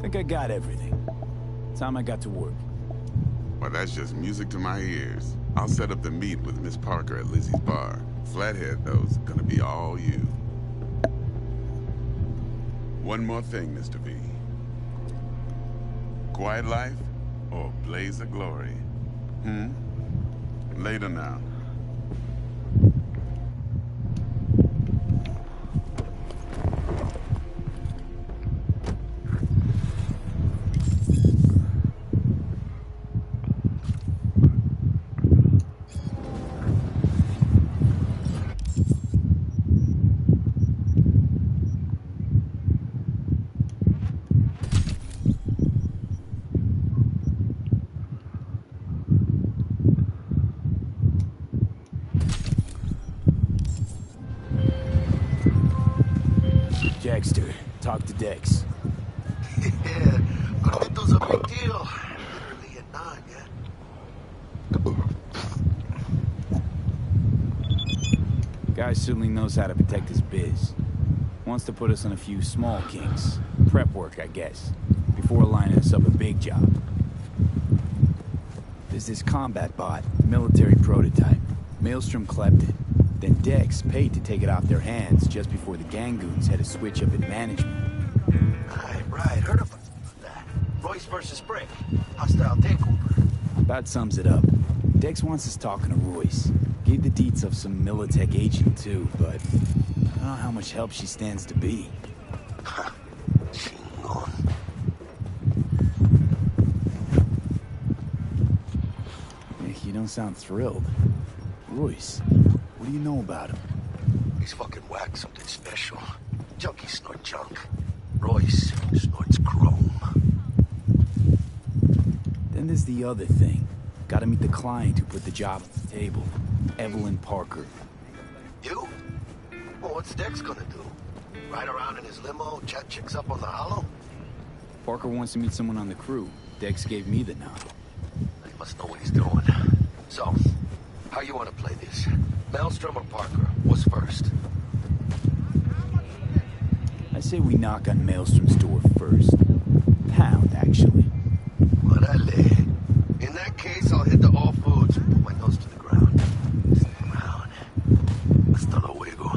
Think I got everything. Time I got to work. Well, that's just music to my ears. I'll set up the meet with Miss Parker at Lizzie's bar. Flathead, though, is gonna be all you. One more thing, Mr. V. Quiet life or blaze of glory? Later now. Jackster, talk to Dex. Yeah, Arlito's a big deal. Early at 9 yet. Guy certainly knows how to protect his biz. Wants to put us on a few small kinks. Prep work, I guess. Before lining us up a big job. There's this combat bot, military prototype. Maelstrom clept it. Then Dex paid to take it off their hands just before the Gangoons had a switch up in management. Right. Heard of that. Royce versus Brick. Hostile takeover. About sums it up. Dex wants us talking to Royce. Gave the deets of some Militech agent too, but I don't know how much help she stands to be. don't sound thrilled. Royce, what do you know about him? He's fucking whack, something special. Junkies snort junk. Royce snorts chrome. Then there's the other thing. Gotta meet the client who put the job at the table. Evelyn Parker. You? Well, what's Dex gonna do? Ride around in his limo, chat chicks up on the hollow? Parker wants to meet someone on the crew. Dex gave me the nod. He must know what he's doing. So, how you want to play this? Maelstrom or Parker? What's first? I say we knock on Maelstrom's door first. Pound, actually. Orale. In that case, I'll hit the All Foods and put my nose to the ground. Stay around. Hasta luego.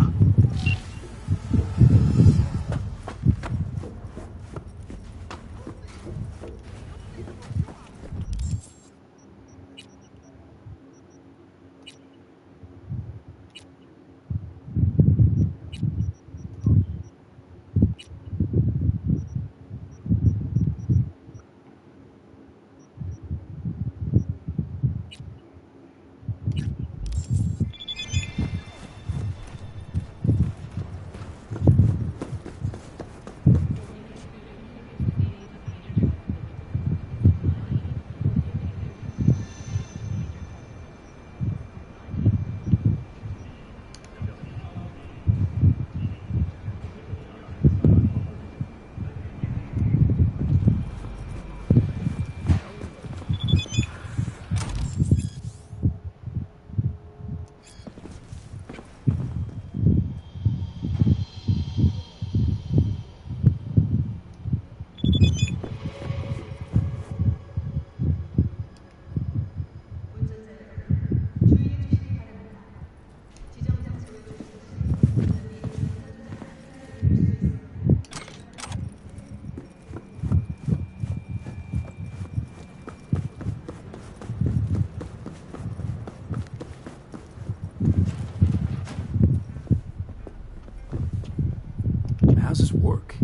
How's this work?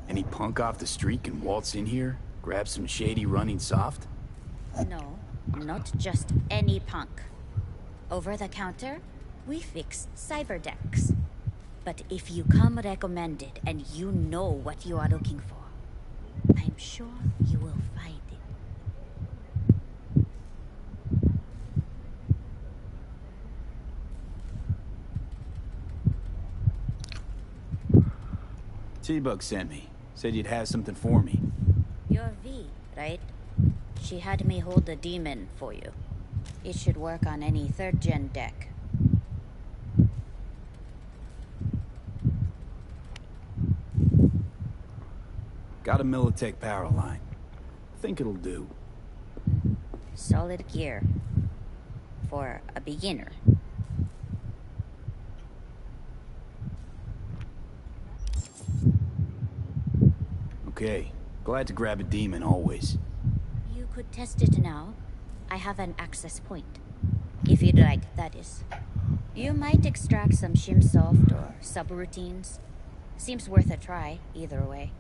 Any punk off the street can waltz in here, grab some shady running soft? No, not just any punk. Over the counter, we fix cyber decks. But if you come recommended and you know what you are looking for, I'm sure you will find it. T-Bug sent me. Said you'd have something for me. You're V, right? She had me hold the demon for you. It should work on any 3rd-gen deck. Got a Militech power line. Think it'll do. Solid gear. For a beginner. Okay. Glad to grab a demon, always. You could test it now. I have an access point. If you'd like, that is. You might extract some shimsoft or subroutines. Seems worth a try, either way.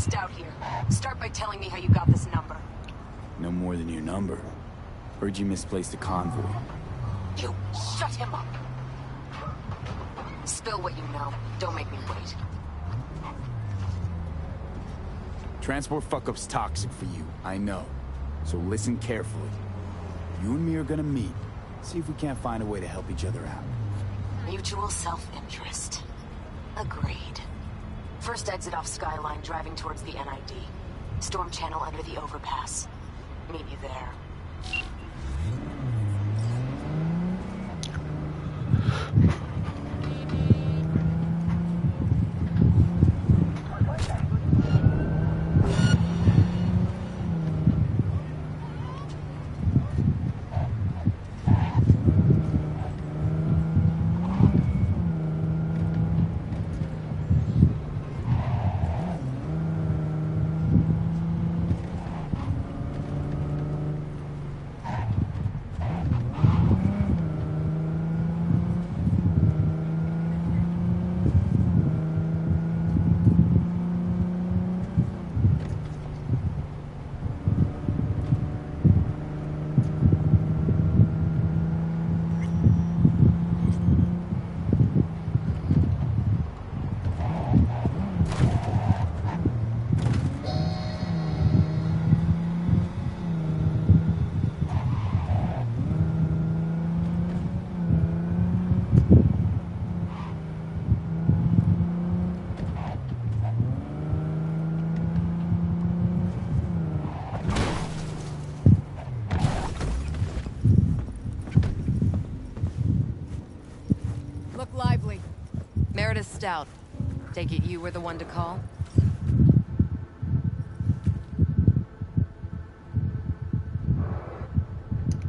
Stout here. Start by telling me how you got this number. No more than your number. Heard you misplaced a convoy. You shut him up. Spill what you know. Don't make me wait. Transport fuck-up's toxic for you, I know. So listen carefully. You and me are gonna meet. See if we can't find a way to help each other out. Mutual self-interest. Agreed. First exit off Skyline, driving towards the NID. Storm channel under the overpass. Meet you there. Look lively. Meredith Stout. Take it you were the one to call?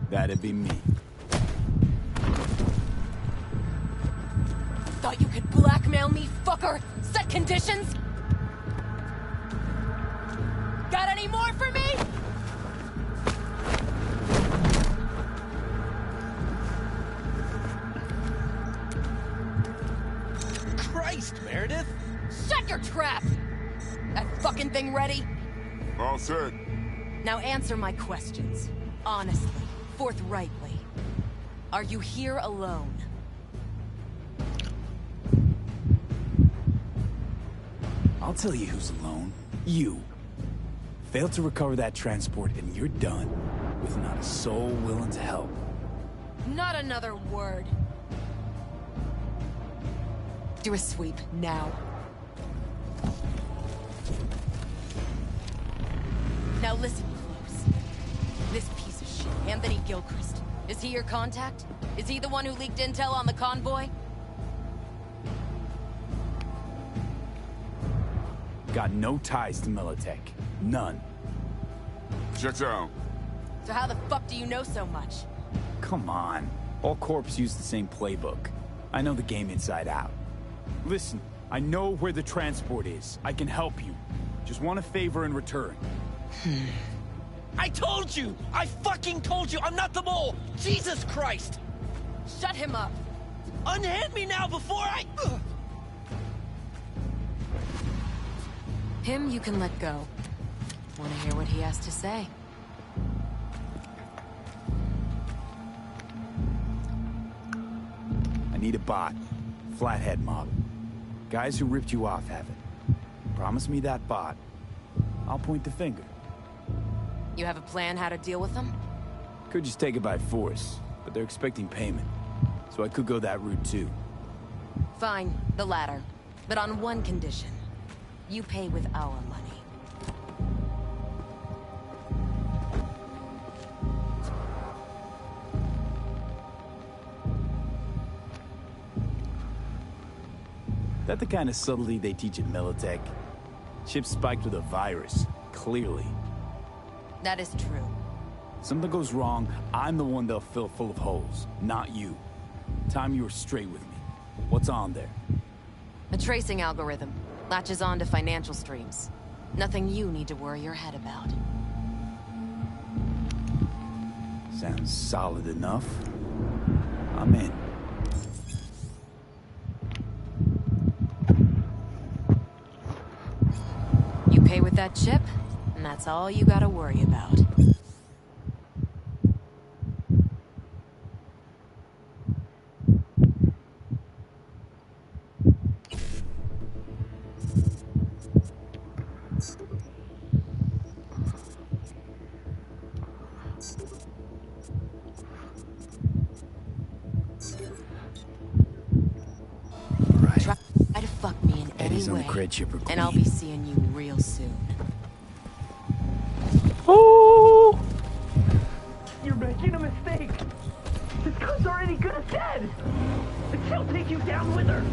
That'd be me. Thought you could blackmail me, fucker? Set conditions? Got any more for me? Christ, Meredith! Shut your trap! That fucking thing ready? All set. Now answer my questions. Honestly, forthrightly. Are you here alone? I'll tell you who's alone. You. Fail to recover that transport and you're done. With not a soul willing to help. Not another word. Do a sweep, now. Now listen close. This piece of shit, Anthony Gilchrist. Is he your contact? Is he the one who leaked intel on the convoy? Got no ties to Militech. None. Checks out. So how the fuck do you know so much? Come on. All corps use the same playbook. I know the game inside out. Listen, I know where the transport is. I can help you. Just want a favor in return. I told you! I fucking told you! I'm not the mole! Jesus Christ! Shut him up! Unhand me now before I... Him you can let go. Want to hear what he has to say? I need a bot. Flathead model. Guys who ripped you off have it. Promise me that bot. I'll point the finger. You have a plan how to deal with them? Could just take it by force, but they're expecting payment. So I could go that route too. Fine, the latter. But on one condition. You pay with our money. That the kind of subtlety they teach at Militech? Ships spiked with a virus, clearly. That is true. Something goes wrong, I'm the one they'll fill full of holes, not you. Time you were straight with me. What's on there? A tracing algorithm. Latches on to financial streams. Nothing you need to worry your head about. Sounds solid enough. I'm in. You okay with that chip, and that's all you gotta worry about. Try to fuck me in any Eddie's on way, the crate chipper, and I'll be seeing you real soon. Ooh! You're making a mistake. This cunt's already good as dead. And she'll take you down with her.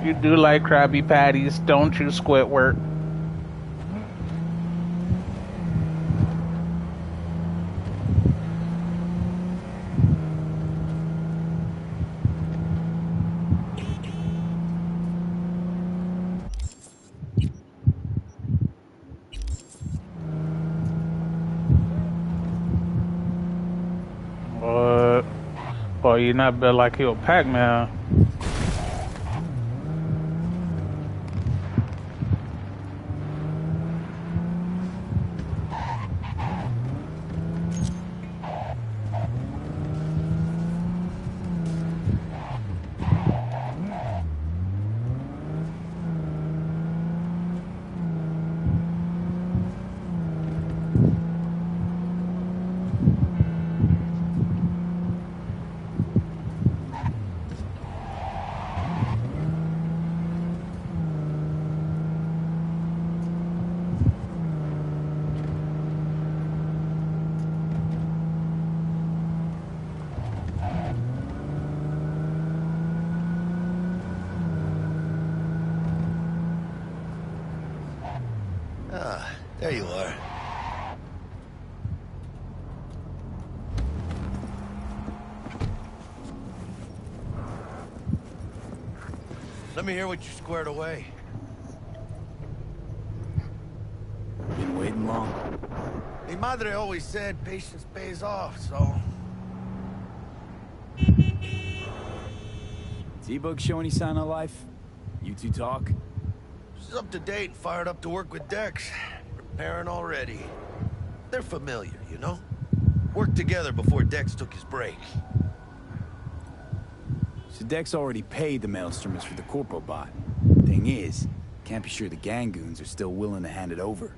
You do like Krabby Patties, don't you, Squidward? What? Boy, you're not built like you a Pac-Man. Ah, there you are. Let me hear what you squared away. Been waiting long? Mi madre always said patience pays off, so... T-Bug show any sign of life? You two talk? She's up to date and fired up to work with Dex. Preparing already. They're familiar, you know? Worked together before Dex took his break. So Dex already paid the maelstromers for the Corpo bot. Thing is, can't be sure the gang goons are still willing to hand it over.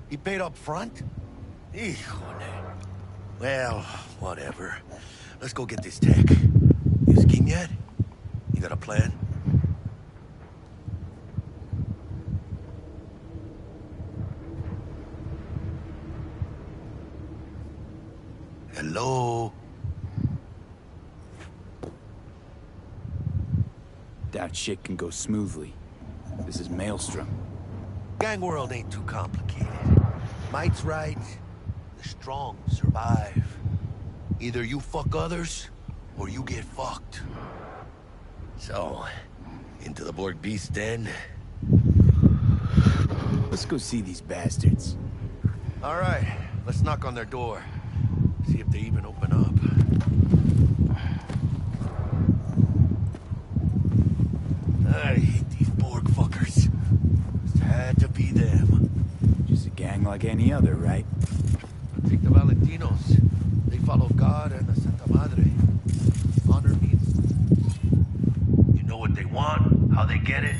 He paid up front? Híjole. Well, whatever. Let's go get this tech. You scheme yet? You got a plan? Hello? Doubt shit can go smoothly. This is Maelstrom. Gang world ain't too complicated. Might's right. The strong survive. Either you fuck others, or you get fucked. So, into the Borg Beast Den? Let's go see these bastards. All right, let's knock on their door. See if they even open up. I hate these Borg fuckers. Just had to be them. Just a gang like any other, right? Take the Valentinos. They follow God and the Santa Madre. Honor means... You know what they want, how they get it,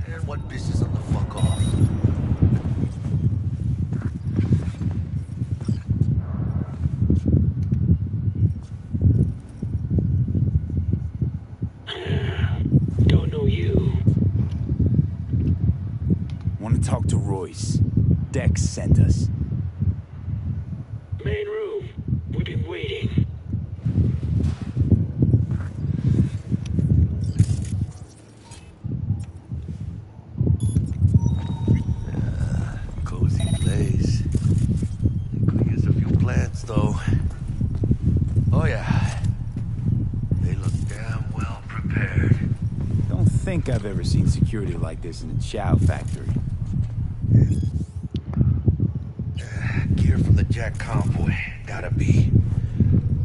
and what pisses them the fuck off. Don't know you. Want to talk to Royce. Dex sent us. Main room. We've been waiting. Cozy place. Could use a few plants, though. think I've ever seen security like this in a chow factory. Gear from the Jack convoy. Gotta be.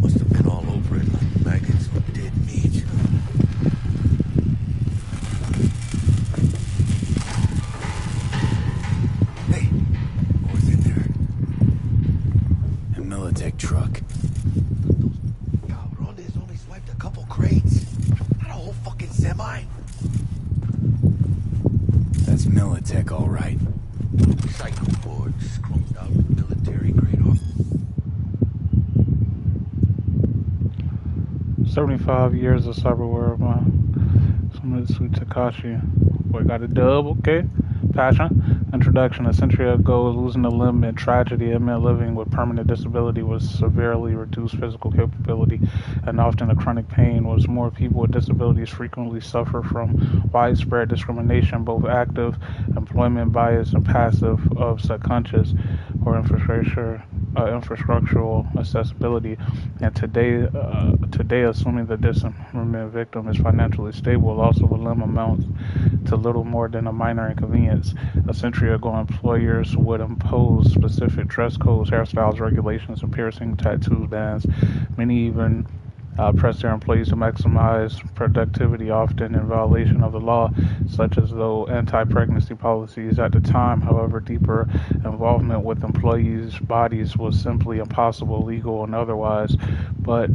Must have been all over it like maggots or dead meat. Hey, what was in there? A Militech truck. Cabrones only swiped a couple crates. Not a whole fucking semi. That's Militech, all right. Psycho boards, screwed out military grade off. 75 years of cyberware, man. Sumitsu Takashi. Boy, got a dub, okay. Passion. Introduction. A century ago, losing a limb in tragedy, it meant living with permanent disability with severely reduced physical capability and often a chronic pain. Was more people with disabilities frequently suffer from widespread discrimination, both active employment bias and passive of subconscious or infrastructural accessibility. And today, assuming the dismemberment victim is financially stable, loss of a limb amounts to little more than a minor inconvenience. A century ago, employers would impose specific dress codes, hairstyles, regulations, and piercing tattoo bans. Many even press their employees to maximize productivity, often in violation of the law, such as though anti-pregnancy policies. At the time, however, deeper involvement with employees' bodies was simply impossible, legal and otherwise. But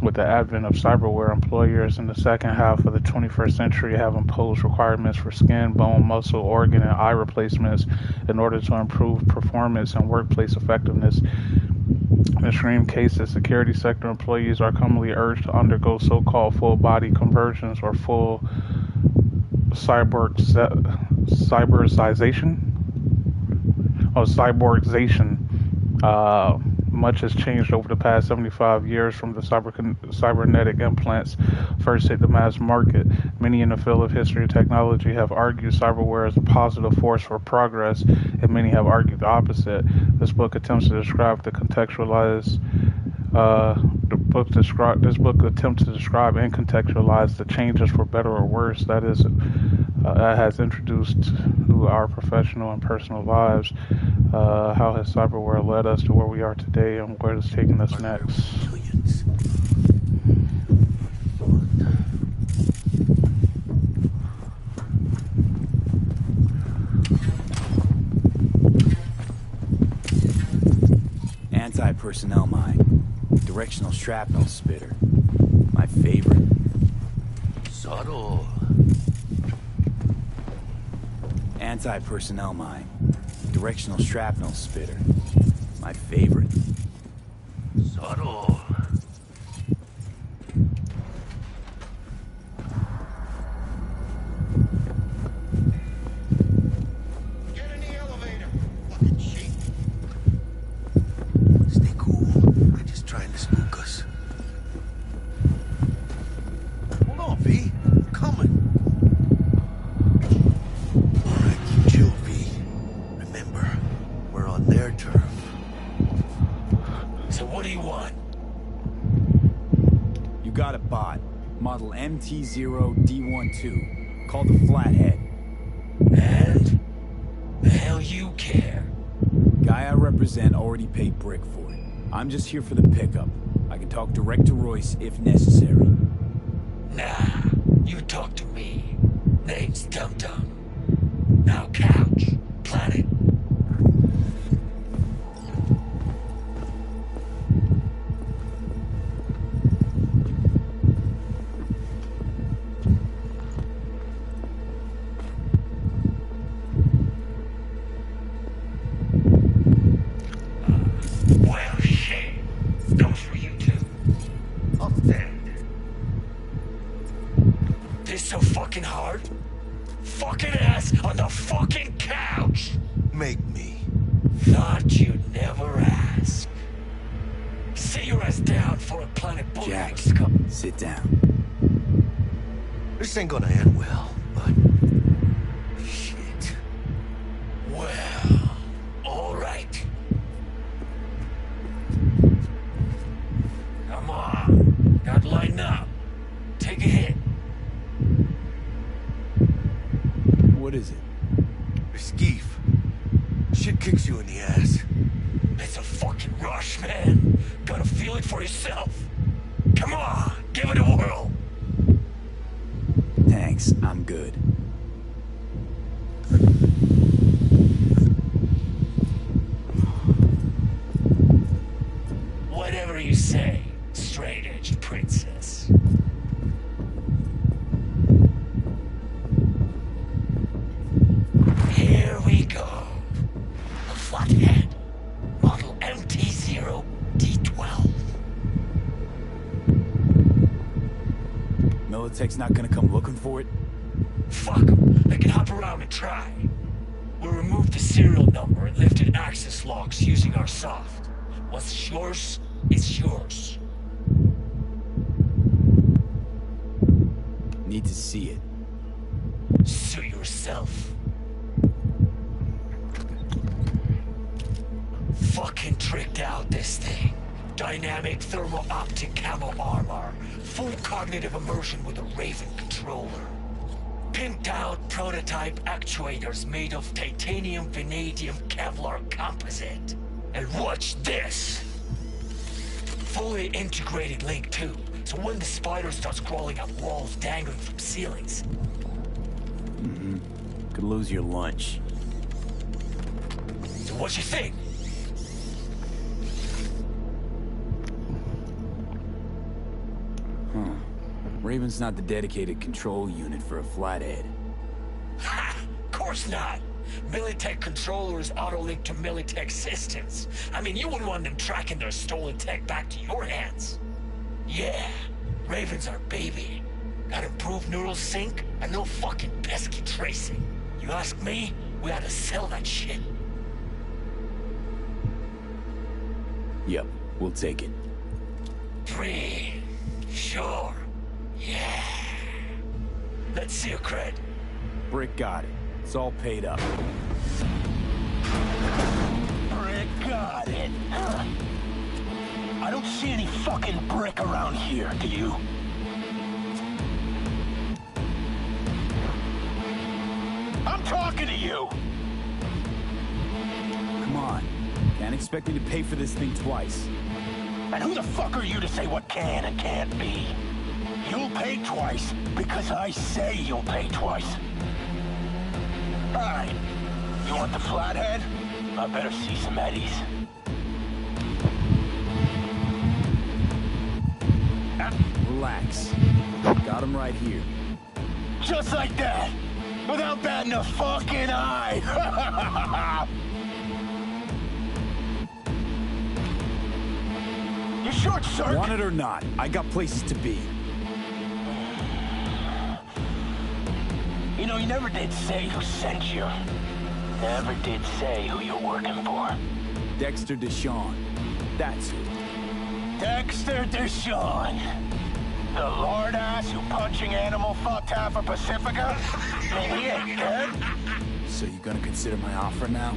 with the advent of cyberware, employers in the second half of the 21st century have imposed requirements for skin, bone, muscle, organ, and eye replacements in order to improve performance and workplace effectiveness. In extreme cases, security sector employees are commonly urged to undergo so-called full-body conversions or full cyborgization. Much has changed over the past 75 years from the cybernetic implants first hit the mass market. Many in the field of history and technology have argued cyberware is a positive force for progress, and many have argued the opposite. This book attempts to describe and contextualize and contextualize the changes for better or worse that has introduced to our professional and personal lives. How has cyberware led us to where we are today, and where it's taking us next? Anti-personnel mine. Directional shrapnel spitter. My favorite. Subtle. Anti-personnel mine. Directional shrapnel spitter. My favorite. Subtle. Get in the elevator. Fucking shit. Stay cool. They're just trying to spook us. Hold on, V. I'm coming. Alright, keep chill, V. Remember, we're on their turf. So what do you want? You got a bot. Model MT0D12. Called the Flathead. And? The hell you care? Guy I represent already paid brick for it. I'm just here for the pickup. I can talk direct to Royce if necessary. Nah, you talk to me. Name's Dum Dum. Now couch. Planet. Well, shit. Goes for you too. I'll stand. This so fucking hard? Fucking ass on the fucking couch! Make me. Thought you'd never ask. Sit your ass down for a Planet Bullet. Jack, sit down. This ain't gonna end well, but... Shit. Well, alright. Come on. Now line up. Take a hit. yourself. Come on, give it a whirl. Thanks, I'm good. Whatever you say, straight-edge princess. Here we go. A flathead. Model MT-0D12. Militech's not gonna come looking for it? Fuck 'em. They can hop around and try. We'll remove the serial number and lifted access logs using our soft. What's yours is yours. Need to see it. Suit yourself. Fucking tricked out this thing. Dynamic thermal optic camo armor. Full cognitive immersion with a Raven controller. Pimped out prototype actuators made of titanium, vanadium, Kevlar composite. And watch this! Fully integrated link tube, so when the spider starts crawling up walls dangling from ceilings. Could lose your lunch. So what you think? Huh. Raven's not the dedicated control unit for a flathead. Ha! Of course not! Militech controllers auto-link to Militech systems. I mean, you wouldn't want them tracking their stolen tech back to your hands. Yeah, Raven's our baby. Got improved neural sync and no fucking pesky tracing. You ask me, we ought to sell that shit. Yep, we'll take it. Free. Sure. Yeah. Let's see your cred. Brick got it. It's all paid up. Brick got it. I don't see any fucking brick around here, do you? I'm talking to you! Come on. Can't expect me to pay for this thing twice. And who the fuck are you to say what can and can't be? You'll pay twice because I say you'll pay twice. Alright. You want the flathead? I better see some eddies. Relax. Got him right here. Just like that! Without batting a fucking eye! You short circuit? Want it or not, I got places to be. You know, you never did say who sent you. Never did say who you're working for. Dexter Deshawn. That's who. Dexter Deshawn. The lord ass who punching animal fucked half of Pacifica? I mean, he ain't dead. So you gonna consider my offer now?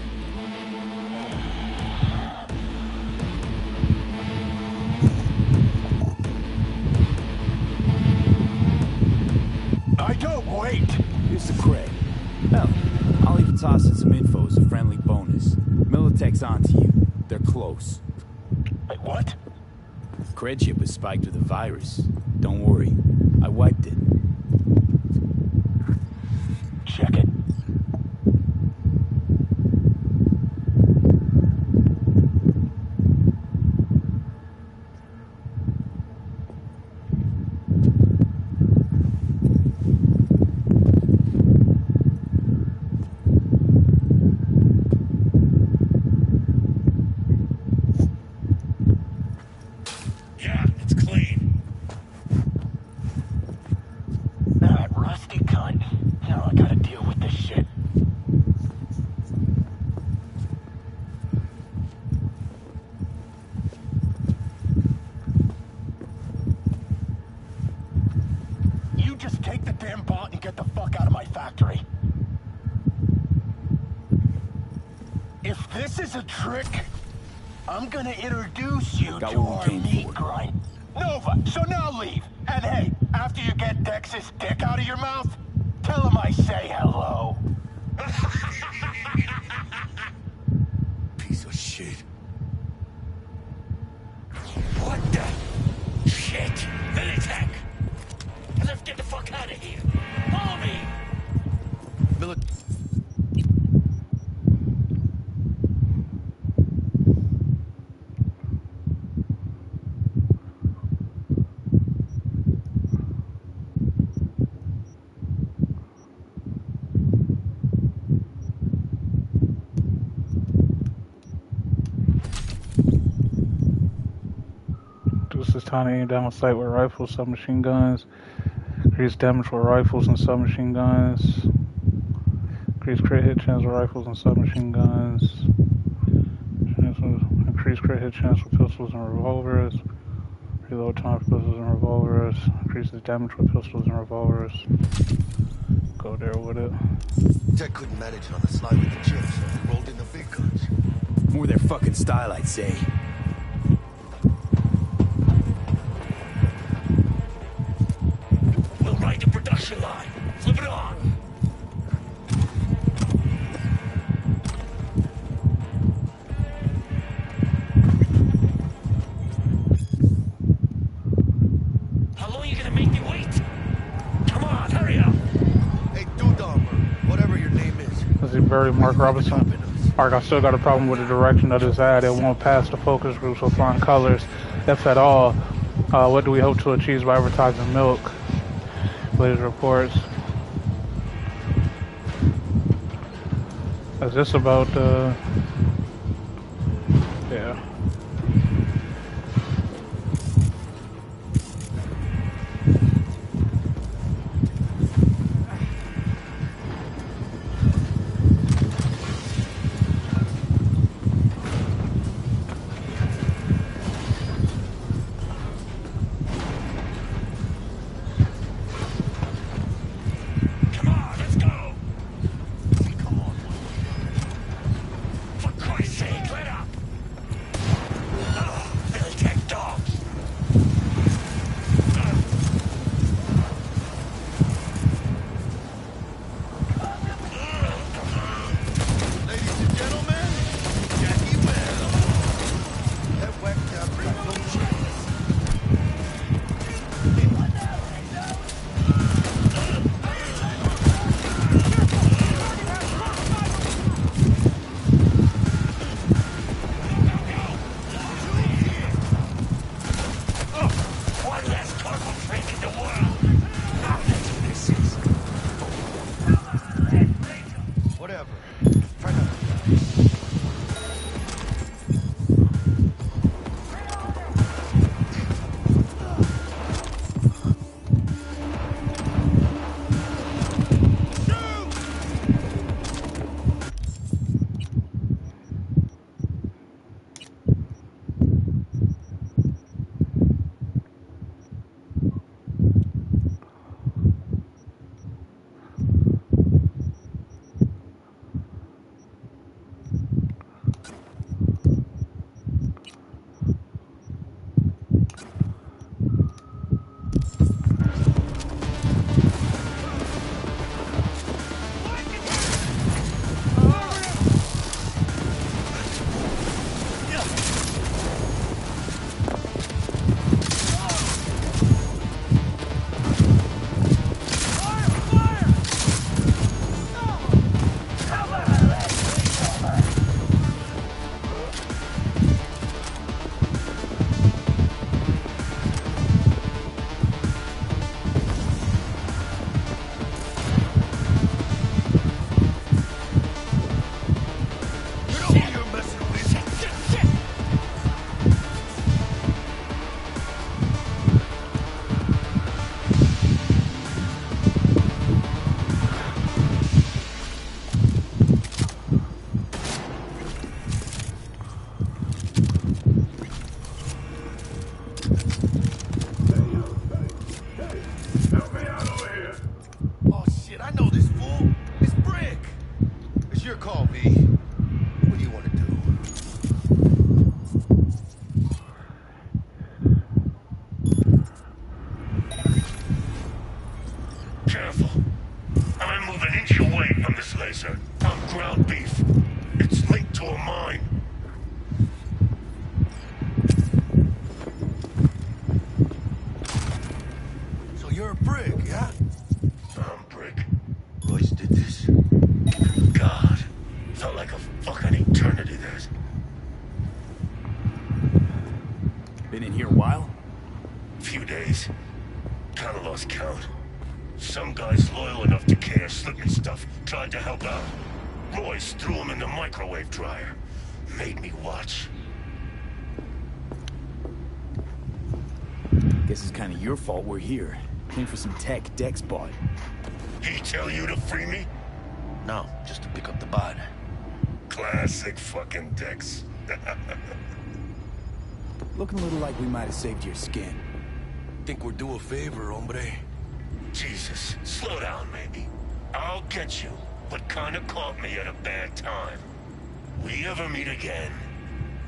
I don't wait. Here's the cred. Hell, I'll even toss in some info as a friendly bonus. Militech's onto you. They're close. Wait, what? Cred chip was spiked with a virus. Don't worry. I wiped it. Check it. I'm gonna introduce you Got to what we our came meat for. grind. Nova, so now leave. And hey, after you get Dex's dick out of your mouth, tell him I say hello. Piece of shit. What the? time to aim down sight with rifles, submachine guns. Increase damage with rifles and submachine guns. Increase crit hit chance with rifles and submachine guns. Increase crit hit chance with pistols and revolvers. Reload time for pistols and revolvers. Increases damage with pistols and revolvers. Go there with it. Tech couldn't manage on the slide with the chips, so we rolled in the big guns. More their fucking style, I'd say. We'll ride the production line. Flip it on. How long are you gonna make me wait? Come on, hurry up. Hey, Dudammer, whatever your name is. Is he buried Mark Robinson? Mark, I still got a problem with the direction of this ad. It won't pass the focus groups with flying colors, if at all. What do we hope to achieve by advertising milk? Latest reports. Is this about yeah. Guess it's kind of your fault we're here. Came for some tech Dex bought. He tell you to free me? No, just to pick up the bod. Classic fucking Dex. Looking a little like we might have saved your skin. Think we're due a favor, hombre. Jesus, slow down, maybe. I'll get you, but kinda caught me at a bad time. We ever meet again,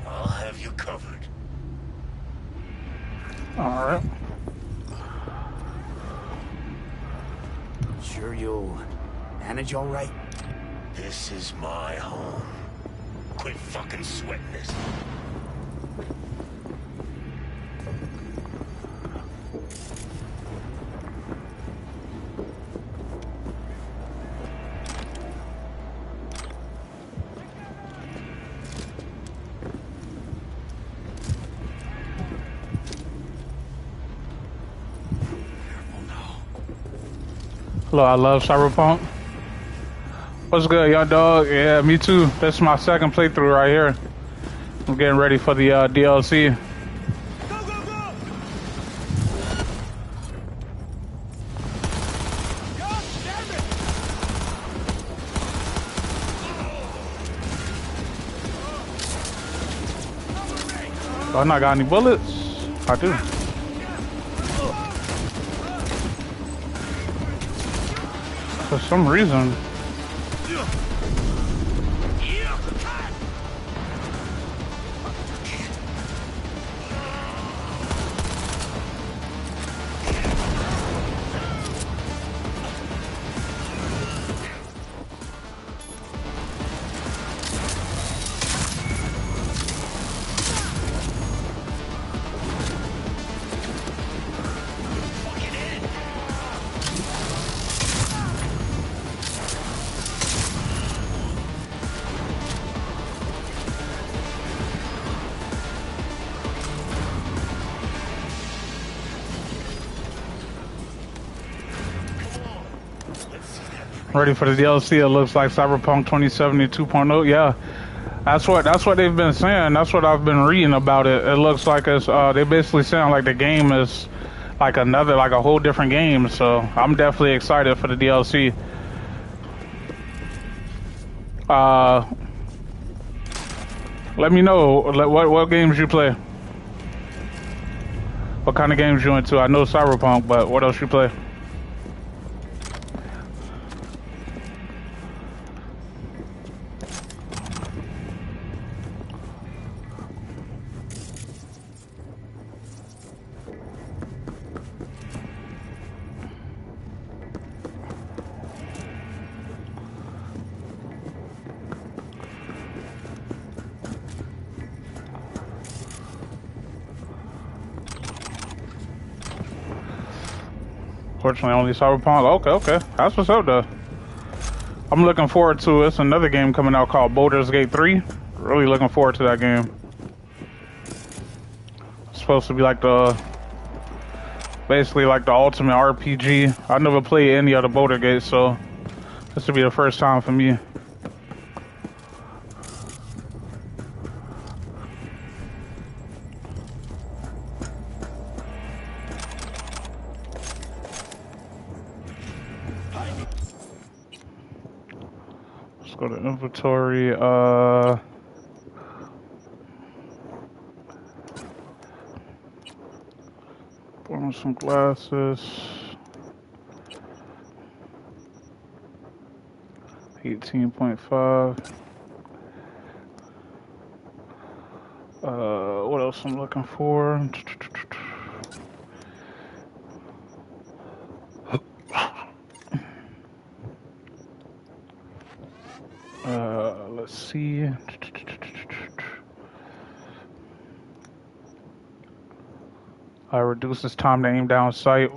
I'll have you covered. Alright. Sure you'll manage all right? This is my home. Quit fucking sweating this. Hello, I love Cyberpunk. What's good, young dog? Yeah, me too. This is my second playthrough right here. I'm getting ready for the DLC. Do I not got any bullets? I do. For some reason. Ready for the DLC. It looks like Cyberpunk 2070 2.0. Yeah, that's what they've been saying. That's what I've been reading about it. It looks like it's they basically saying like the game is like a whole different game. So I'm definitely excited for the DLC. Let me know what games you play. What kind of games you into? I know Cyberpunk, but what else you play? Fortunately, only Cyberpunk. Okay. That's what's up, though. I'm looking forward to it. It's another game coming out called Baldur's Gate 3. Really looking forward to that game. It's supposed to be like basically like the ultimate RPG. I never played any other Baldur's Gate, so this will be the first time for me. Go to inventory, put on some glasses, 18.5, what else I'm looking for? Let's see. Reduces time to aim down sight.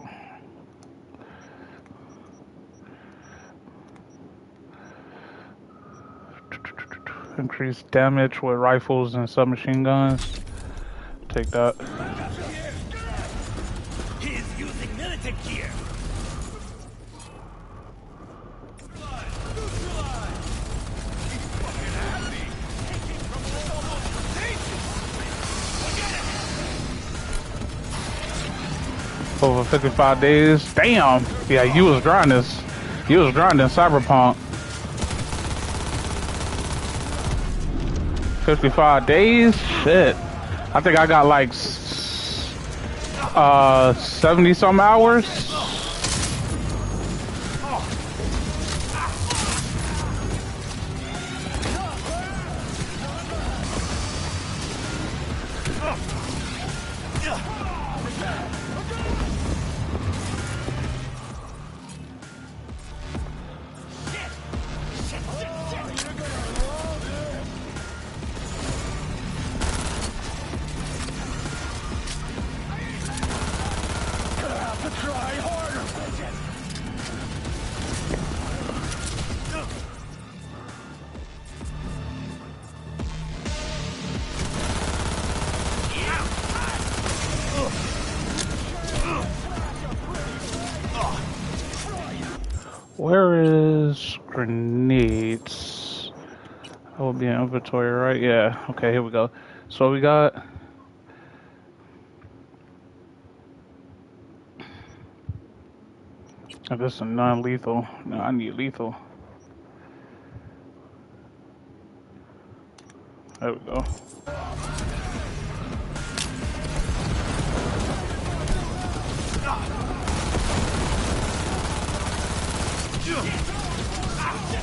Increase damage with rifles and submachine guns. Take that. He's using militant gear. Over 55 days. Damn. Yeah, you was grinding. You was grinding Cyberpunk. 55 days? Shit. I think I got like 70 some hours. Where is grenades? That will be in inventory, right? Yeah. Okay, here we go. So we got. Oh, this is non-lethal. No, I need lethal. There we go.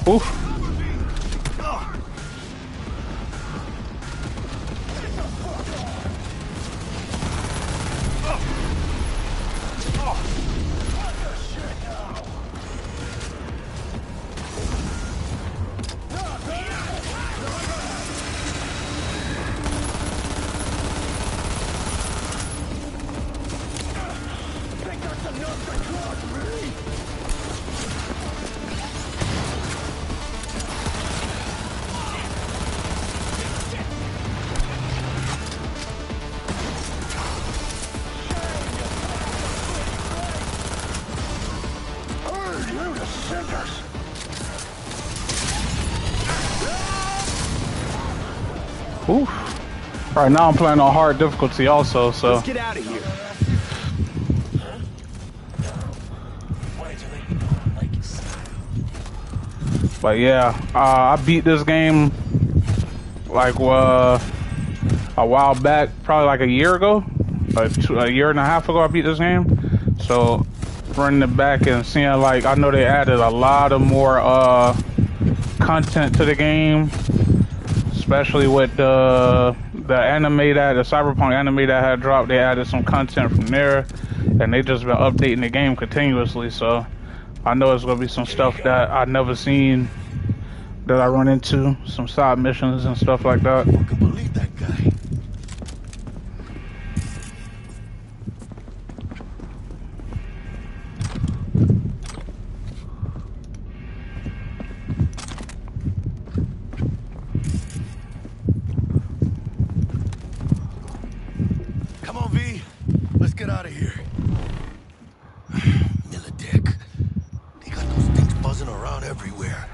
Oof. Oof. Right now I'm playing on hard difficulty also, so. Let's get out of here. But yeah, I beat this game like a while back, probably like a year ago, like a year and a half ago I beat this game. So running it back and seeing, like, I know they added a lot of more content to the game, especially with the Cyberpunk anime that had dropped. They added some content from there, and they just been updating the game continuously. So I know it's gonna be some stuff that I never seen that I run into, some side missions and stuff like that. I can believe that guy. Come on, V. Let's get out of here. Militech. They got those things buzzing around everywhere.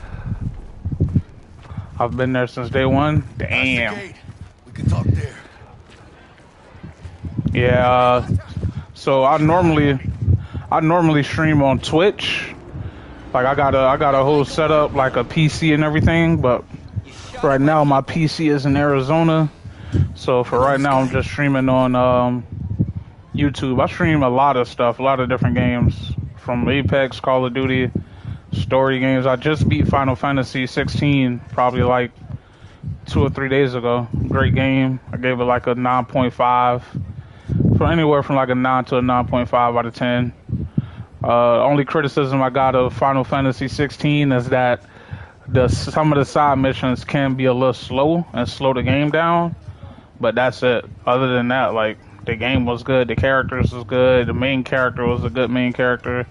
I've been there since day one. Damn. We can talk there. Yeah. So I normally stream on Twitch. Like I got a whole setup, like a PC and everything. But right now my PC is in Arizona. So for right now I'm just streaming on YouTube. I stream a lot of stuff, a lot of different games, from Apex, Call of Duty, story games. I just beat Final Fantasy 16 probably like 2 or 3 days ago. Great game. I gave it like a 9.5, from anywhere from like a 9 to a 9.5 out of 10. Only criticism I got of Final Fantasy 16 is that some of the side missions can be a little slow and slow the game down, but that's it. Other than that, like, the game was good, the characters was good, the main character was a good main character,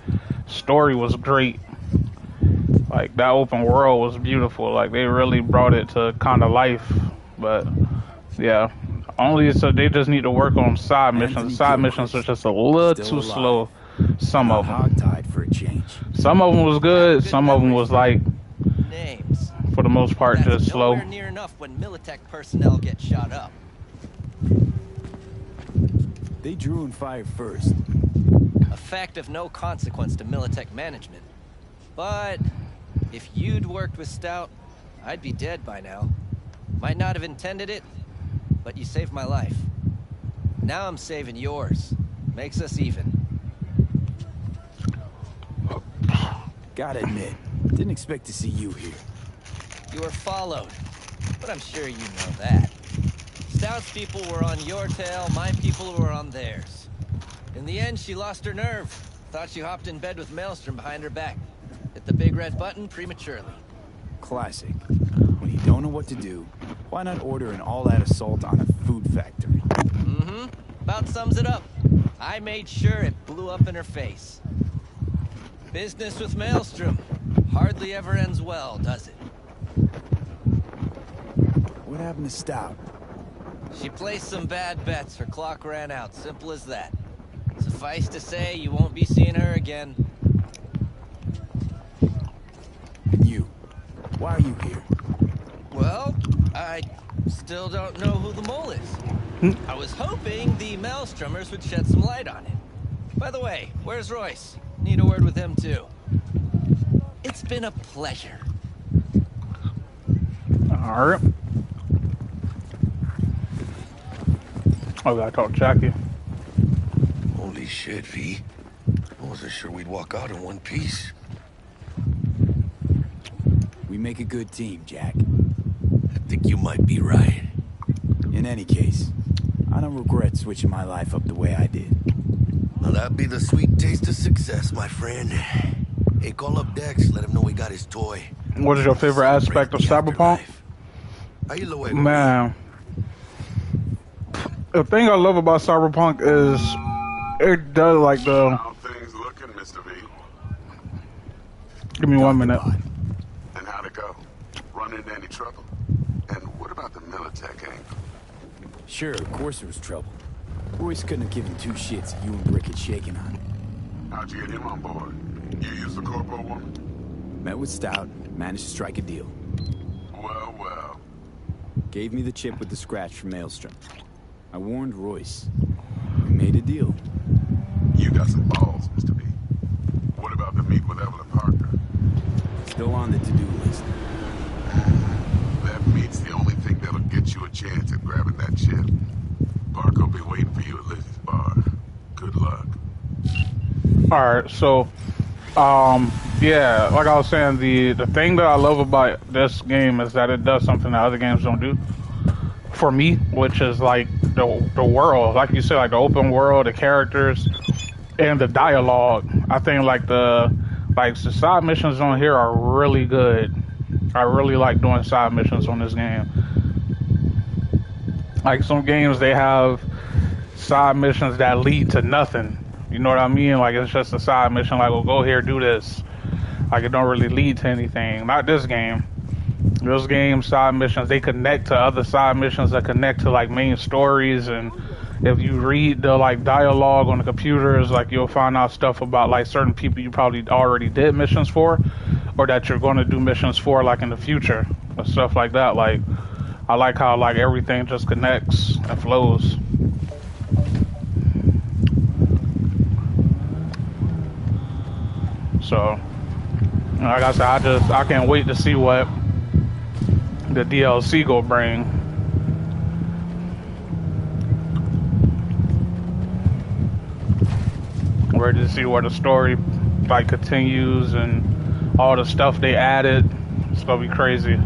story was great. Like, that open world was beautiful. Like, they really brought it to kind of life. But yeah, only so they just need to work on side missions. Side missions are just a little too slow. Some of them. Hogtied for a change. Some of them was good. Some of them was like, for the most part, just slow. Nowhere near enough when Militech personnel get shot up. They drew and fired first. fact of no consequence to Militech management. But if you'd worked with Stout, I'd be dead by now. Might not have intended it, but you saved my life. Now I'm saving yours. Makes us even. Gotta admit, didn't expect to see you here. You were followed, but I'm sure you know that. Stout's people were on your tail, my people were on theirs. In the end, she lost her nerve. Thought she hopped in bed with Maelstrom behind her back. Hit the big red button prematurely. Classic. When you don't know what to do, why not order an all-out assault on a food factory? Mm-hmm. About sums it up. I made sure it blew up in her face. Business with Maelstrom hardly ever ends well, does it? What happened to Stout? She placed some bad bets. Her clock ran out. Simple as that. Suffice to say, you won't be seeing her again. And you? Why are you here? Well, I still don't know who the mole is. I was hoping the Maelstromers would shed some light on it. By the way, where's Royce? Need a word with him, too. It's been a pleasure. Alright. I gotta talk to Jackie. Holy shit, V. I wasn't sure we'd walk out in one piece. We make a good team, Jack. I think you might be right. In any case, I don't regret switching my life up the way I did. Well, that'd be the sweet taste of success, my friend. Hey, call up Dex, let him know he got his toy. What is your favorite aspect of Cyberpunk? Man, the thing I love about Cyberpunk is it does like the... How things looking, Mr. V? Give me 1 minute. And how'd it go? Run into any trouble? And what about the Militech angle? Sure, of course there was trouble. Royce couldn't have given two shits if you and Brick had shaken on it. How'd you get him on board? You used the corpo woman? Met with Stout, managed to strike a deal. Well, well. Gave me the chip with the scratch from Maelstrom. I warned Royce. We made a deal. You got some balls, Mr. V. What about the meet with Evelyn Parker? Still on the to-do list. That meet's the only thing that'll get you a chance at grabbing that chip. Parker will be waiting for you at Lizzie's bar. Good luck. Alright, so yeah, like I was saying, the thing that I love about this game is that it does something that other games don't do for me, which is like the world, like you said, like the open world, the characters, and the dialogue. I think like the side missions on here are really good. I really like doing side missions on this game. Like some games, they have side missions that lead to nothing. You know what I mean? Like it's just a side mission, like, well, go here, do this. Like it don't really lead to anything. Not this game. This game, side missions, they connect to other side missions that connect to like main stories. And if you read the like dialogue on the computers, like you'll find out stuff about like certain people you probably already did missions for, or that you're going to do missions for like in the future, or stuff like that. Like I like how like everything just connects and flows. So, like I said, I can't wait to see what the DLC go bring. Ready to see where the story like continues and all the stuff they added. It's gonna be crazy.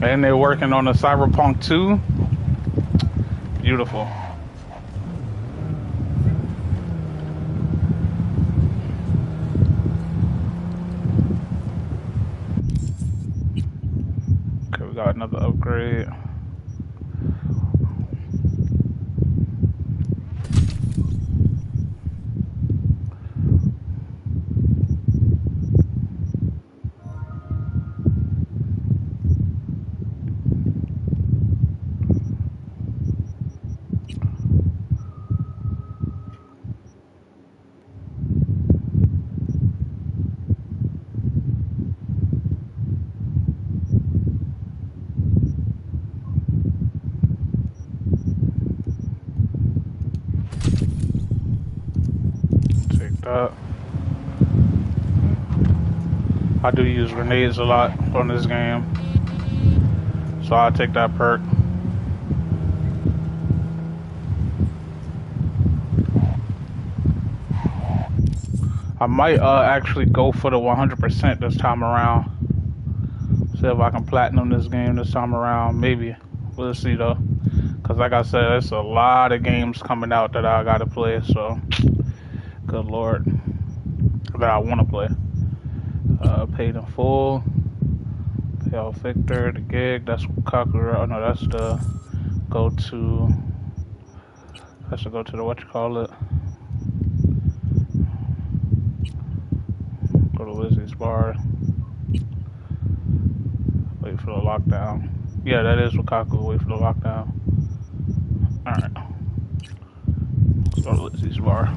And they're working on a Cyberpunk 2. Beautiful. Okay, we got another upgrade. that. I do use grenades a lot on this game, so I'll take that perk. I might actually go for the 100% this time around. See if I can platinum this game this time around. Maybe. We'll see though. Because like I said, there's a lot of games coming out that I gotta play, so good lord. That I wanna play. Paid in full. Pay off Victor, the gig, that's Kakura. Oh no, that's the go to. That's to go to the whatchamacallit. Go to Lizzie's bar. Wait for the lockdown. Yeah, that is Wakaku. Wait for the lockdown. Alright. Let's go to Lizzie's bar.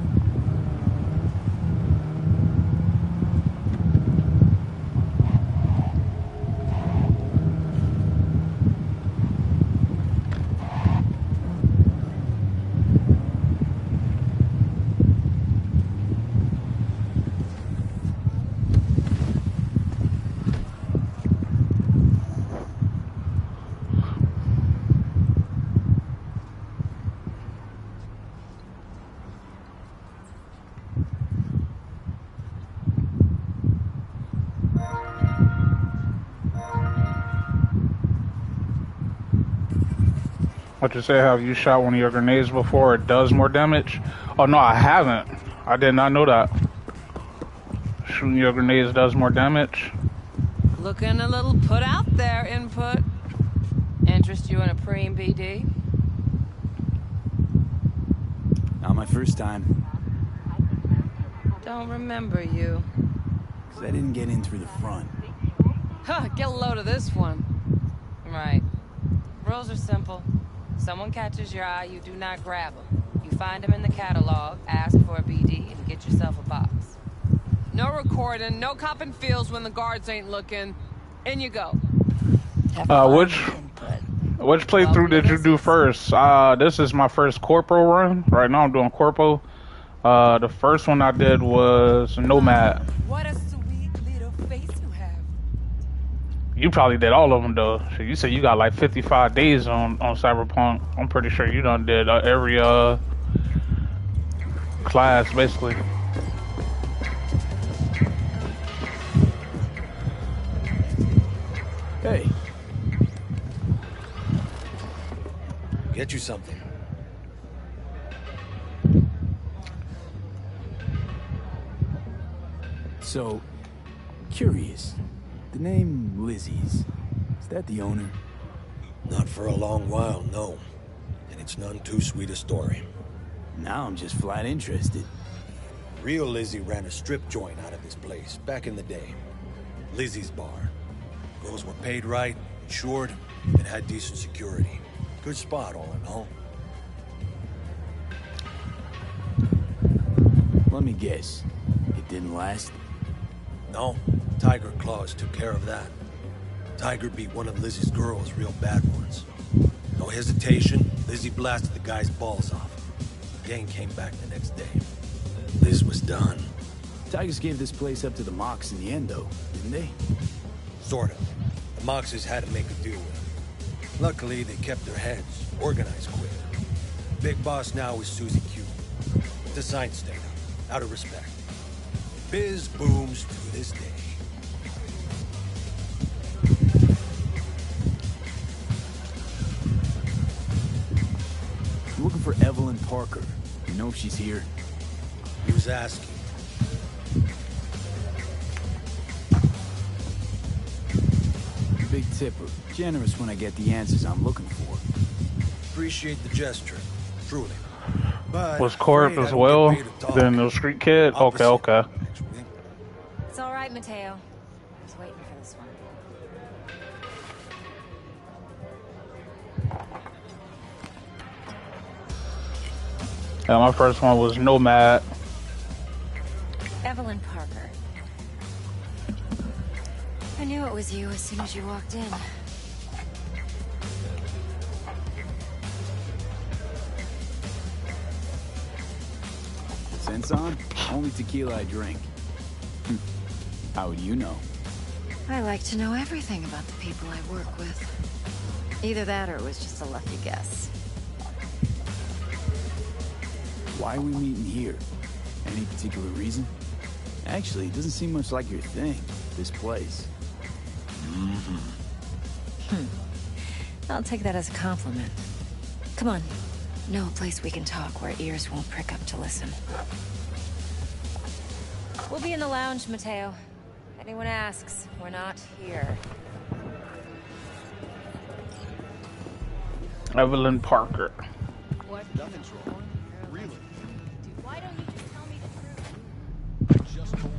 What you say, have you shot one of your grenades before? It does more damage? Oh no, I haven't. I did not know that. Shooting your grenades does more damage? Looking a little put out there, input. Interest you in a preem BD? Not my first time. Don't remember you. 'Cause I didn't get in through the front. Huh, get a load of this one. Right. Rules are simple. Someone catches your eye, you do not grab them. You find them in the catalog, ask for a BD, and get yourself a box. No recording, no copping feels when the guards ain't looking. In you go. Which playthrough did you do first? This is my first corporal run. Right now I'm doing corporal. The first one I did was Nomad. What a sweet little face you have. You probably did all of them though. So you said you got like 55 days on Cyberpunk. I'm pretty sure you done did every class basically. Hey. Get you something. So, curious. The name Lizzie's, is that the owner? Not for a long while, no. And it's none too sweet a story. Now I'm just flat interested. Real Lizzie ran a strip joint out of this place back in the day. Lizzie's bar. Girls were paid right, insured, and had decent security. Good spot, all in all. Let me guess. It didn't last? No. Tiger Claws took care of that. Tiger beat one of Lizzie's girls real bad once. No hesitation, Lizzie blasted the guy's balls off. The gang came back the next day. Liz was done. Tigers gave this place up to the Mox in the end, though, didn't they? Sort of. The Moxes had to make a deal with them. Luckily, they kept their heads, organized quick. Big boss now is Susie Q. The sign stayed up, out of respect. Biz booms to this day. I'm looking for Evelyn Parker. You know if she's here? He was asking. Big tipper. Generous when I get the answers I'm looking for. Appreciate the gesture. Truly. But was Corp as well? Then the street kid? Okay, okay. It's all right, Mateo. I was waiting for this one. Yeah, my first one was Nomad. Evelyn Parker. I knew it was you as soon as you walked in. pants on, only tequila I drink. How would you know? I like to know everything about the people I work with. Either that or it was just a lucky guess. Why are we meeting here? Any particular reason? Actually, it doesn't seem much like your thing, this place. I'll take that as a compliment. Come on. Know a place we can talk where ears won't prick up to listen. We'll be in the lounge, Mateo. If anyone asks, we're not here. Evelyn Parker. What? Nothing's wrong. Really? Why don't you just tell me the truth? I just told you.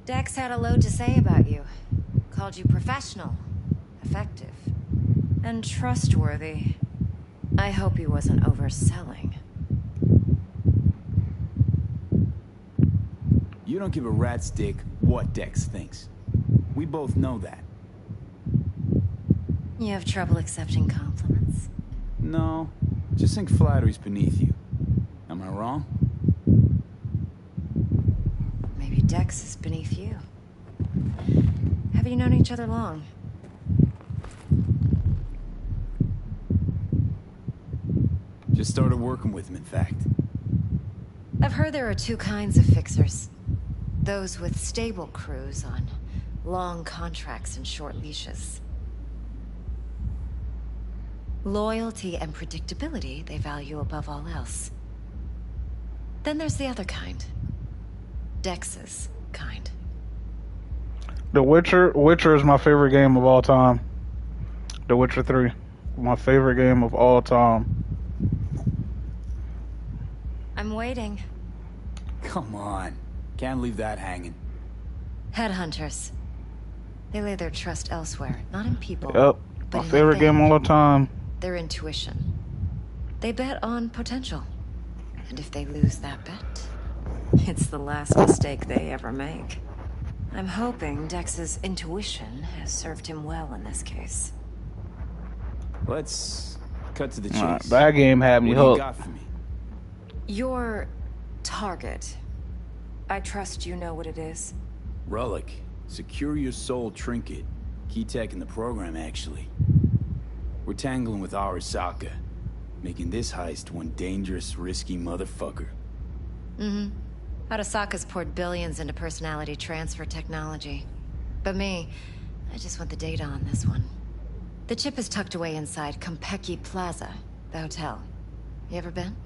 Dex had a load to say about you. Called you professional, effective, and trustworthy. I hope he wasn't overselling. You don't give a rat's dick what Dex thinks. We both know that. You have trouble accepting compliments? No, just think flattery's beneath you. Am I wrong? Maybe Dex is beneath you. Have you known each other long? Just started working with him, in fact. I've heard there are two kinds of fixers. Those with stable crews on long contracts and short leashes. Loyalty and predictability they value above all else. Then there's the other kind. Dex's kind. The Witcher is my favorite game of all time. The Witcher 3. My favorite game of all time. I'm waiting. Come on. Can't leave that hanging. Headhunters. They lay their trust elsewhere, not in people. Yep. But My in favorite what they game of all time. Their intuition. They bet on potential. And if they lose that bet, it's the last mistake they ever make. I'm hoping Dex's intuition has served him well in this case. Let's cut to the chase. Right, that game had me What do you hooked. got for me? Your target. I trust you know what it is. Relic. Secure your soul trinket. Key tech in the program, actually. We're tangling with Arasaka, making this heist one dangerous, risky motherfucker. Mm-hmm. Arasaka's poured billions into personality transfer technology. But me, I just want the data on this one. The chip is tucked away inside Konpeki Plaza, the hotel. You ever been?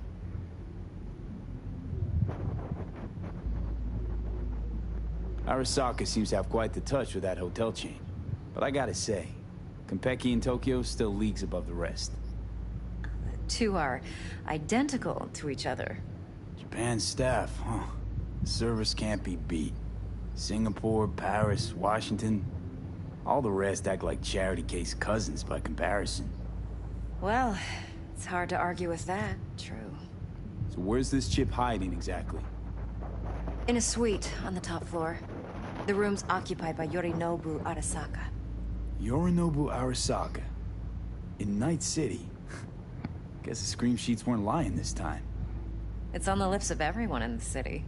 Arasaka seems to have quite the touch with that hotel chain. But I gotta say, Konpeki in Tokyo still leagues above the rest. The two are identical to each other. Japan staff, huh? The service can't be beat. Singapore, Paris, Washington. All the rest act like charity case cousins by comparison. Well, it's hard to argue with that. True. So where's this chip hiding exactly? In a suite on the top floor. The room's occupied by Yorinobu Arasaka. Yorinobu Arasaka. In Night City. Guess the scream sheets weren't lying this time. It's on the lips of everyone in the city.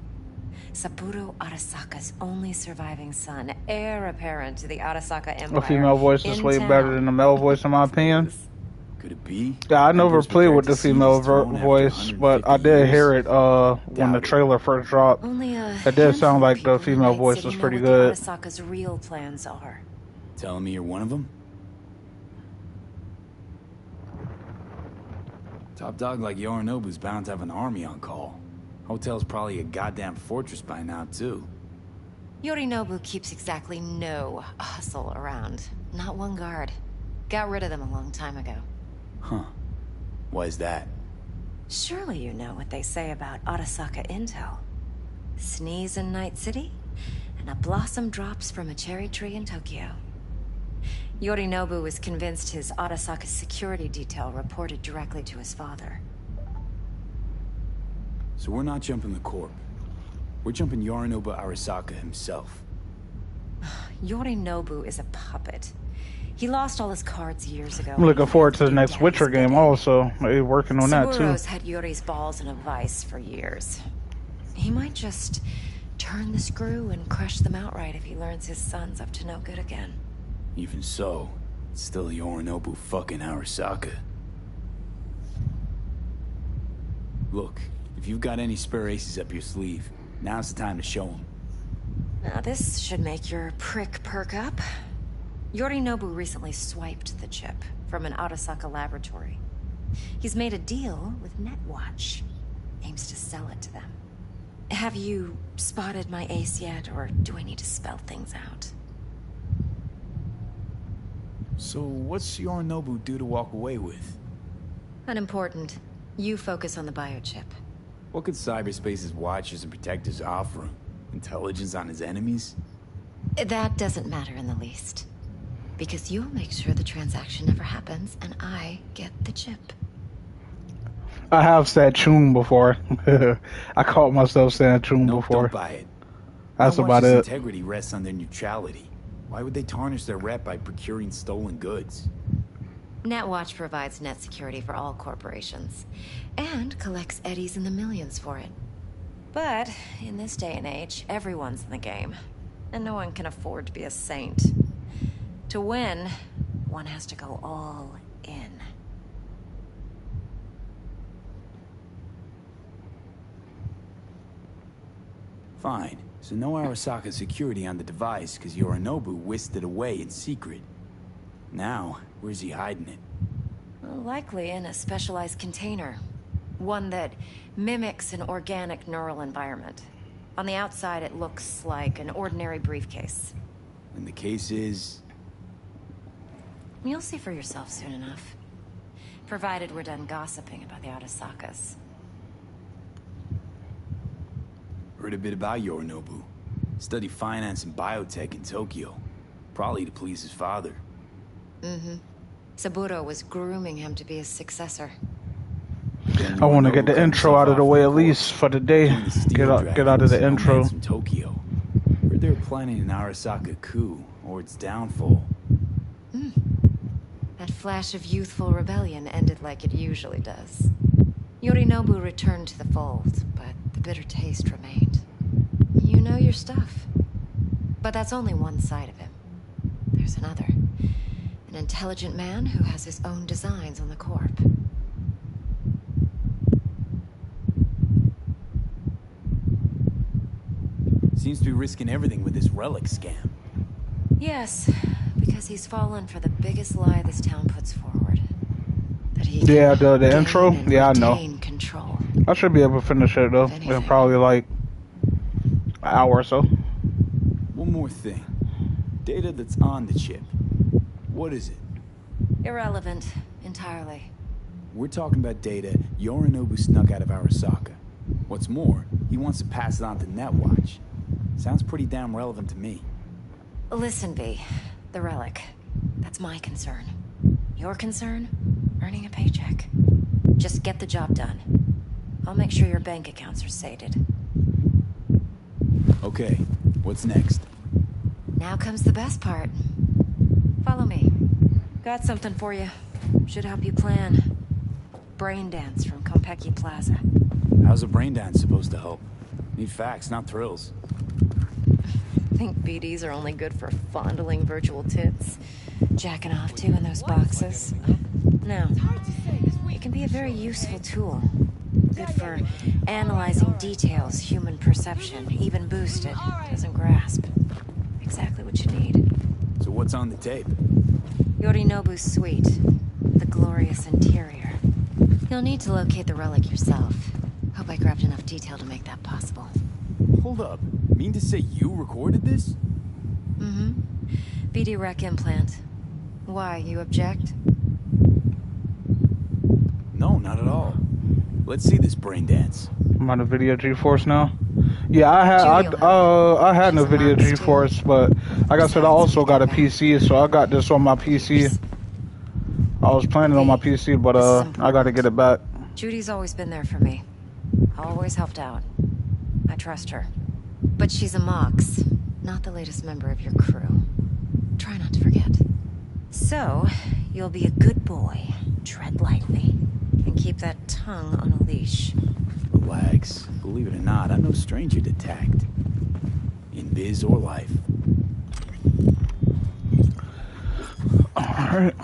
Saburo Arasaka's only surviving son, heir apparent to the Arasaka Empire. A female voice is way better than a male voice, in my opinion. Could it be? Yeah, I never played with the female voice, but I did hear it when the trailer first dropped. It did sound like the female voice was pretty good. Arasaka's real plans are. Telling me you're one of them? Top dog like Yorinobu's bound to have an army on call. Hotel's probably a goddamn fortress by now, too. Yorinobu keeps exactly no hustle around. Not one guard. Got rid of them a long time ago. Huh. Why is that? Surely you know what they say about Arasaka intel. Sneeze in Night City, and a blossom drops from a cherry tree in Tokyo. Yorinobu was convinced his Arasaka security detail reported directly to his father. So we're not jumping the Corp. We're jumping Yorinobu Arasaka himself. Yorinobu is a puppet. He lost all his cards years ago. I'm looking forward to the next Witcher game also. They're working on that too. Saburo's had Yuri's balls in a vice for years. He might just turn the screw and crush them outright if he learns his son's up to no good again. Even so, it's still Yorinobu fucking Arasaka. Look, if you've got any spare aces up your sleeve, now's the time to show them. Now this should make your prick perk up. Yorinobu recently swiped the chip from an Arasaka laboratory. He's made a deal with Netwatch. Aims to sell it to them. Have you spotted my ace yet, or do I need to spell things out? So what's Yorinobu due to walk away with? Unimportant. You focus on the biochip. What could cyberspace's watchers and protectors offer him? Intelligence on his enemies? That doesn't matter in the least. Because you'll make sure the transaction never happens, and I get the chip. I have said Chun before. I caught myself saying Chun before. Don't buy it. That's about it. Integrity rests on their neutrality. Why would they tarnish their rep by procuring stolen goods? Netwatch provides net security for all corporations, and collects eddies in the millions for it. But in this day and age, everyone's in the game, and no one can afford to be a saint. To win, one has to go all in. Fine. So no Arasaka security on the device because Yorinobu whisked it away in secret. Now, where's he hiding it? Well, likely in a specialized container. One that mimics an organic neural environment. On the outside, it looks like an ordinary briefcase. And the case is... You'll see for yourself soon enough. Provided we're done gossiping about the Arasakas. Heard a bit about Yorinobu. Studied finance and biotech in Tokyo. Probably to please his father. Mm-hmm. Saburo was grooming him to be his successor. I want to get the intro out of the way at least for the day. Get out of the intro. From Tokyo. Heard they were planning an Arasaka coup or its downfall. That flash of youthful rebellion ended like it usually does. Yorinobu returned to the fold, but the bitter taste remained. You know your stuff. But that's only one side of him. There's another. An intelligent man who has his own designs on the Corp. Seems to be risking everything with this relic scam. Yes, because he's fallen for the biggest lie this town puts forward. That he the intro? Yeah, I know. Control. I should be able to finish it though. In probably like an hour or so. One more thing. Data that's on the chip. What is it? Irrelevant, entirely. We're talking about data Yorinobu snuck out of Arasaka. What's more, he wants to pass it on to Netwatch. Sounds pretty damn relevant to me. Listen, V. The relic. That's my concern. Your concern? Earning a paycheck. Just get the job done. I'll make sure your bank accounts are sated. Okay, what's next? Now comes the best part. Follow me. Got something for you. Should help you plan. Brain dance from Konpeki Plaza. How's a brain dance supposed to help? Need facts, not thrills. Think BDs are only good for fondling virtual tits? Jacking off to in those boxes? No. It can be a very useful tool. Good for analyzing details human perception, even boosted, doesn't grasp. Exactly what you need. So what's on the tape? Yorinobu's suite. The glorious interior. You'll need to locate the relic yourself. Hope I grabbed enough detail to make that possible. Hold up. Mean to say you recorded this? Mm-hmm. BD rec implant. Why, you object? No, not at all. Let's see this brain dance. I'm on NVIDIA GeForce now. Yeah, I had an NVIDIA GeForce, but like I said, I also got a PC, so I got this on my PC. I was planning on my PC, but I got to get it back. Judy's always been there for me. Always helped out. I trust her. But she's a Mox, not the latest member of your crew. Try not to forget. So, you'll be a good boy. Tread lightly. And keep that tongue on a leash. Relax. Believe it or not, I'm no stranger to tact. In biz or life. Alright.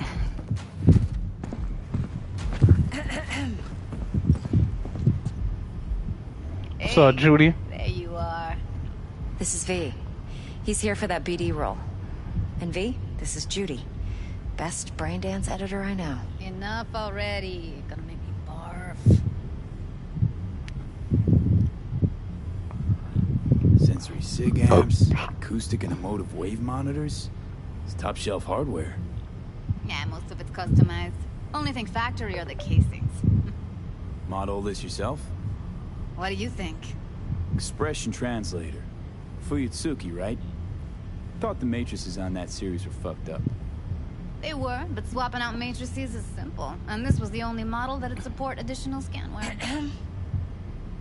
What's up, Judy? There you are. This is V. He's here for that BD role. And V, this is Judy. Best brain dance editor I know. Enough already. You're gonna make me barf. Sensory sig amps, acoustic and emotive wave monitors. It's top shelf hardware. Yeah, most of it's customized. Only thing factory are the casings. Model this yourself? What do you think? Expression translator. Fuyutsuki, right? Thought the matrices on that series were fucked up. They were, but swapping out matrices is simple. And this was the only model that'd support additional scanware.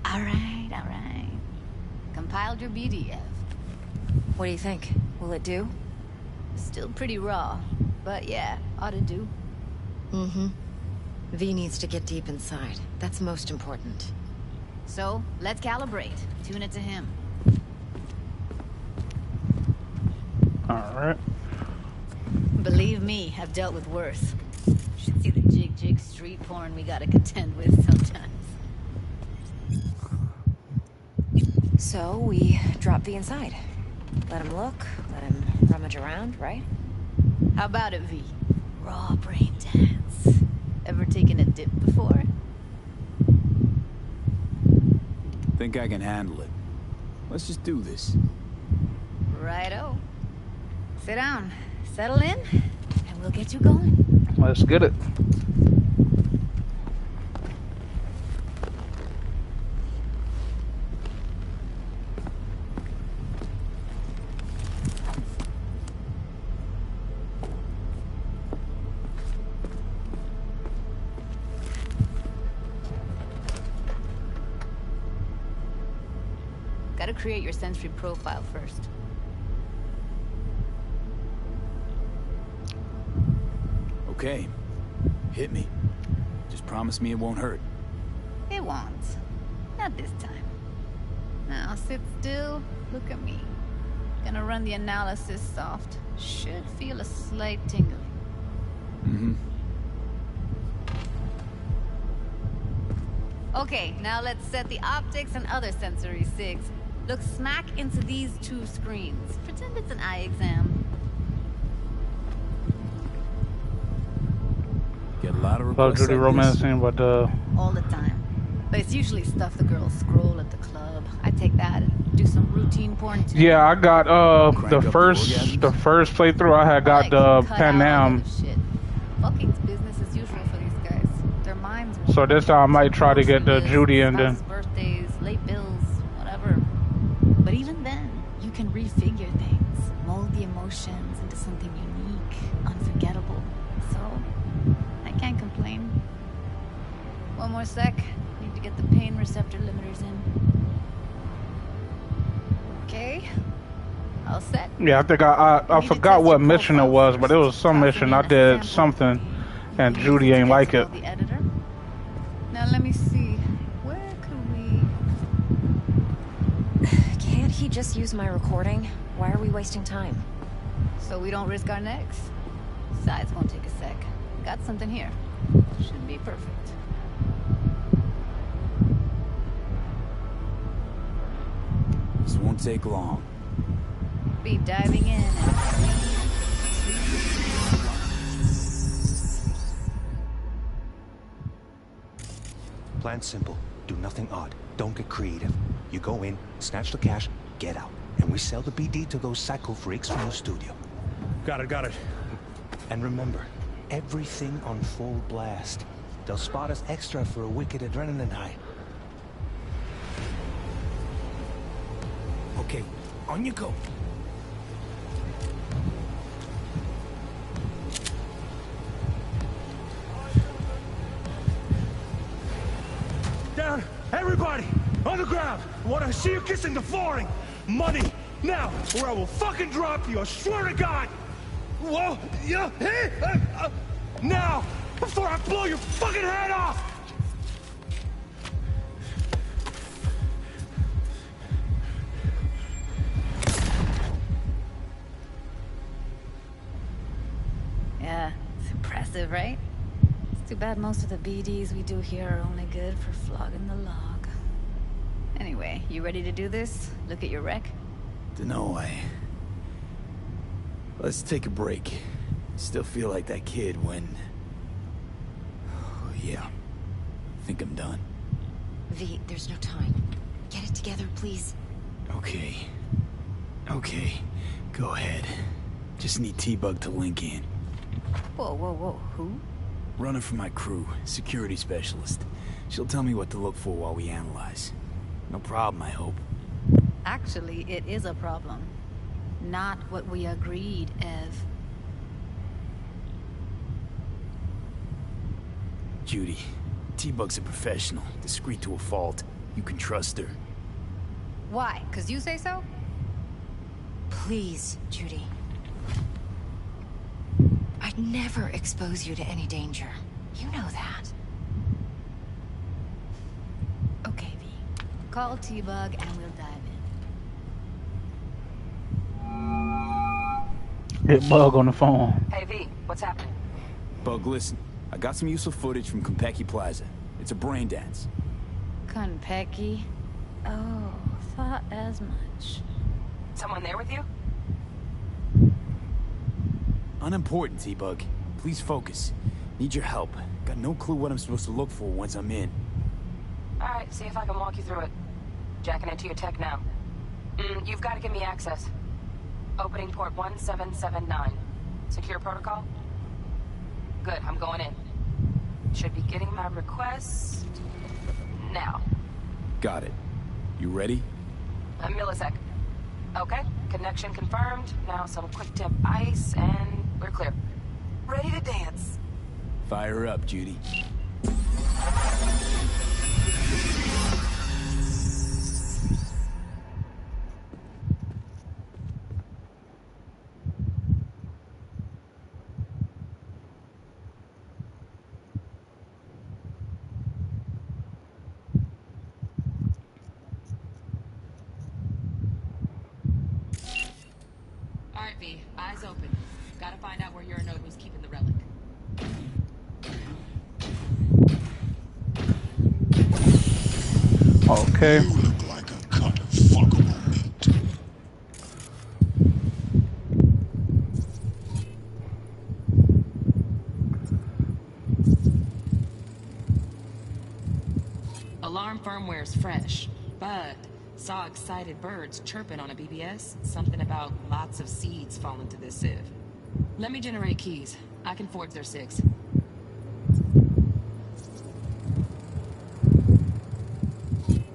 Alright. Compiled your BDF. What do you think? Will it do? Still pretty raw, but yeah, ought to do. Mm-hmm. V needs to get deep inside. That's most important. So, let's calibrate. Tune it to him. Alright. Believe me, I've dealt with worse. Should see the jig street porn we gotta contend with sometimes. So, we drop V inside. Let him look, let him rummage around, right? How about it, V? Raw brain dance. Ever taken a dip before? Think I can handle it. Let's just do this. Righto. Sit down, settle in, and we'll get you going. Let's get it. Gotta create your sensory profile first. Okay. Hit me. Just promise me it won't hurt. It won't. Not this time. Now sit still, look at me. Gonna run the analysis soft. Should feel a slight tingling. Mm-hmm. Okay, now let's set the optics and other sensory sigs. Look smack into these two screens. Pretend it's an eye exam. Get a lot of Love requests Judy like romancing, but All the time. But it's usually stuff the girls scroll at the club. I take that and do some routine porn too. yeah, I got the first playthrough. I had got the Pan Am. Fucking's business as usual for these guys. Their minds. So this time I might try to get the Judy and then. Birthdays, late bills, whatever. But even then, you can refigure things, mold the emotions into something unique, unforgettable. So, I can't complain. One more sec. Need to get the pain receptor limiters in. Okay. All set. Yeah, I think I forgot what mission it was, but it was some mission. I did something, and Judy ain't like it. The editor. Now let me see. Where could we? Can't he just use my recording? Why are we wasting time? So we don't risk our necks. Besides, won't take a sec. Got something here. Should be perfect. This won't take long. Be diving in. Plan simple. Do nothing odd. Don't get creative. You go in, snatch the cash, get out. And we sell the BD to those psycho freaks from the studio. Got it. And remember, everything on full blast. They'll spot us extra for a wicked adrenaline high. Okay, on you go. Down! Everybody! On the ground! I wanna see you kissing the flooring! Money! Now, or I will fucking drop you, I swear to God! Whoa! Yeah! Hey! Now! Before I blow your fucking head off! Yeah, it's impressive, right? It's too bad most of the BDs we do here are only good for flogging the log. Anyway, you ready to do this? Look at your wreck? Dunno, Let's take a break. Still feel like that kid when... Oh, yeah. I think I'm done. V, there's no time. Get it together, please. Okay. Okay. Go ahead. Just need T-Bug to link in. Whoa, whoa, whoa. Who? Runner for my crew. Security specialist. She'll tell me what to look for while we analyze. No problem, I hope. Actually, it is a problem. Not what we agreed, Ev. Judy, T-Bug's a professional, discreet to a fault. You can trust her. Why? 'Cause you say so? Please, Judy. I'd never expose you to any danger. You know that. Okay, V. Call T-Bug and we'll dive in. Hit Bug on the phone. Hey, V, what's happening? Bug, listen. I got some useful footage from Konpeki Plaza. It's a brain dance. Konpeki? Oh, thought as much. Someone there with you? Unimportant, T-Bug. Please focus. Need your help. Got no clue what I'm supposed to look for once I'm in. Alright, see if I can walk you through it. Jacking into your tech now. You've got to give me access. Opening port 1779. Secure protocol? Good, I'm going in. Should be getting my request... now. Got it. You ready? A millisec. Okay, connection confirmed. Now some quick tip ice, and we're clear. Ready to dance. Fire up, Judy. Alright, V. Eyes open. Gotta find out where Yorinobu's keeping the relic. Okay. You look like a cut of fuckable meat. Alarm firmware's fresh, but saw excited birds chirping on a BBS. Something about lots of seeds falling to this sieve. Let me generate keys. I can forge their SIGs.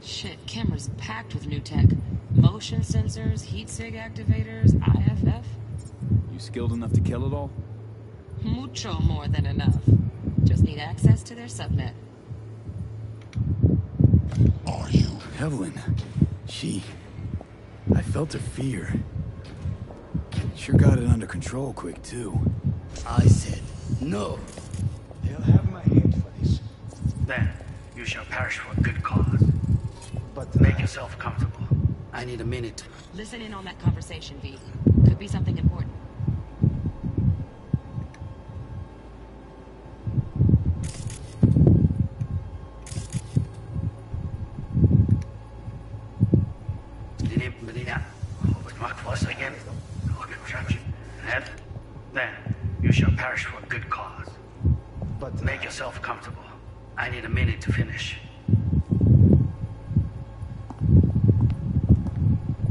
Shit, camera's packed with new tech. Motion sensors, heat sig activators, IFF. You skilled enough to kill it all? Mucho more than enough. Just need access to their subnet. Are you? Evelyn. I felt her fear. Sure got it under control quick, too. I said no. They'll have my head for this. Then you shall perish for a good cause. But make yourself comfortable. I need a minute. Listen in on that conversation, V. Could be something important. Then you shall perish for a good cause. But make yourself comfortable. I need a minute to finish.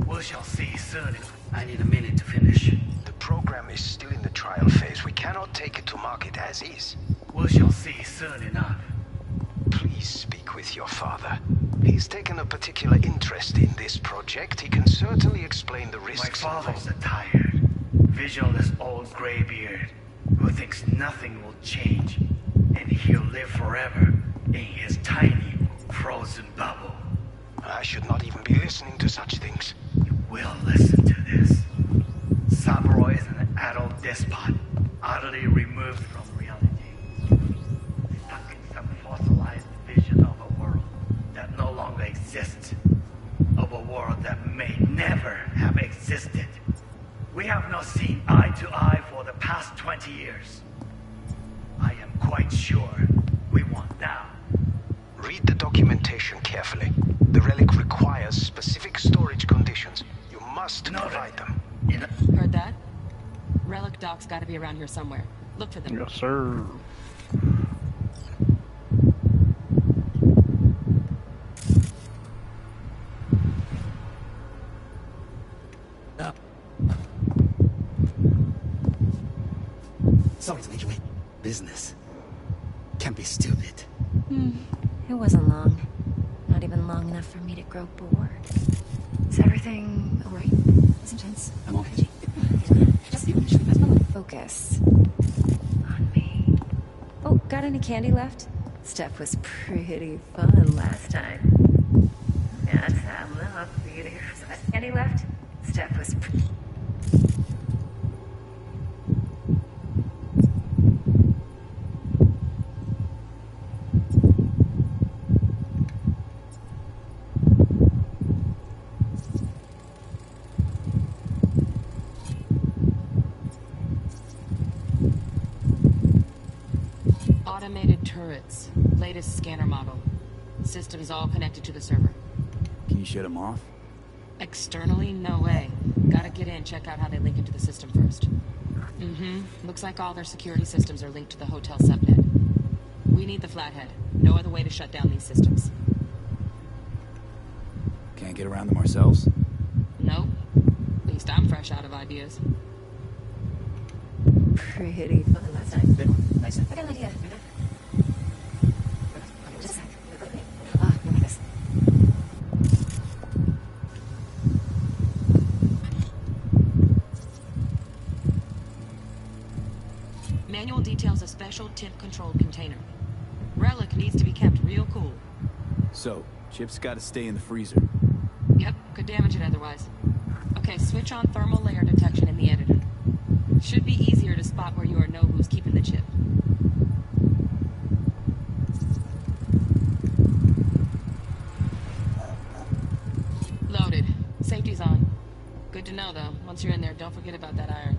We shall see soon. I need a minute to finish. the program is still in the trial phase. We cannot take it to market as is. We shall see soon enough. Please speak with your father. He's taken a particular interest in this project. He can certainly explain the risks. My father's a tired, visionless old graybeard who thinks nothing will change, and he'll live forever in his tiny, frozen bubble. I should not even be listening to such things. You will listen to this. Saburo is an adult despot, utterly removed from reality. Stuck in some fossilized vision of a world that no longer exists. Of a world that may never have existed. We have not seen eye to eye for the past 20 years. I am quite sure we want now. Read the documentation carefully. The relic requires specific storage conditions. You must provide them. Heard that? Relic docks gotta be around here somewhere. Look for them. Yes, sir. Sorry to make you wait. Business can be stupid. It wasn't long. Not even long enough for me to grow bored. Is everything alright? Sometimes I'm okay. just focus on me. Oh, got any candy left? Stuff was pretty fun last time. That's how love for you to hear. Candy left? Stuff was Automated turrets. Latest scanner model. Systems all connected to the server. Can you shut them off? Externally, no way. Gotta get in, check out how they link into the system first. Looks like all their security systems are linked to the hotel subnet. We need the flathead. No other way to shut down these systems. Can't get around them ourselves? Nope. At least I'm fresh out of ideas. pretty fun last time. Nice. I got an idea. Just a sec. You like this. Manual details a special temp-controlled container. Relic needs to be kept real cool. So, chips gotta stay in the freezer. Yep, could damage it otherwise. Okay, switch on thermal layer detection in the editor. Should be easier to spot where you or know who's keeping the chip. Loaded. Safety's on. Good to know, though. Once you're in there, don't forget about that iron.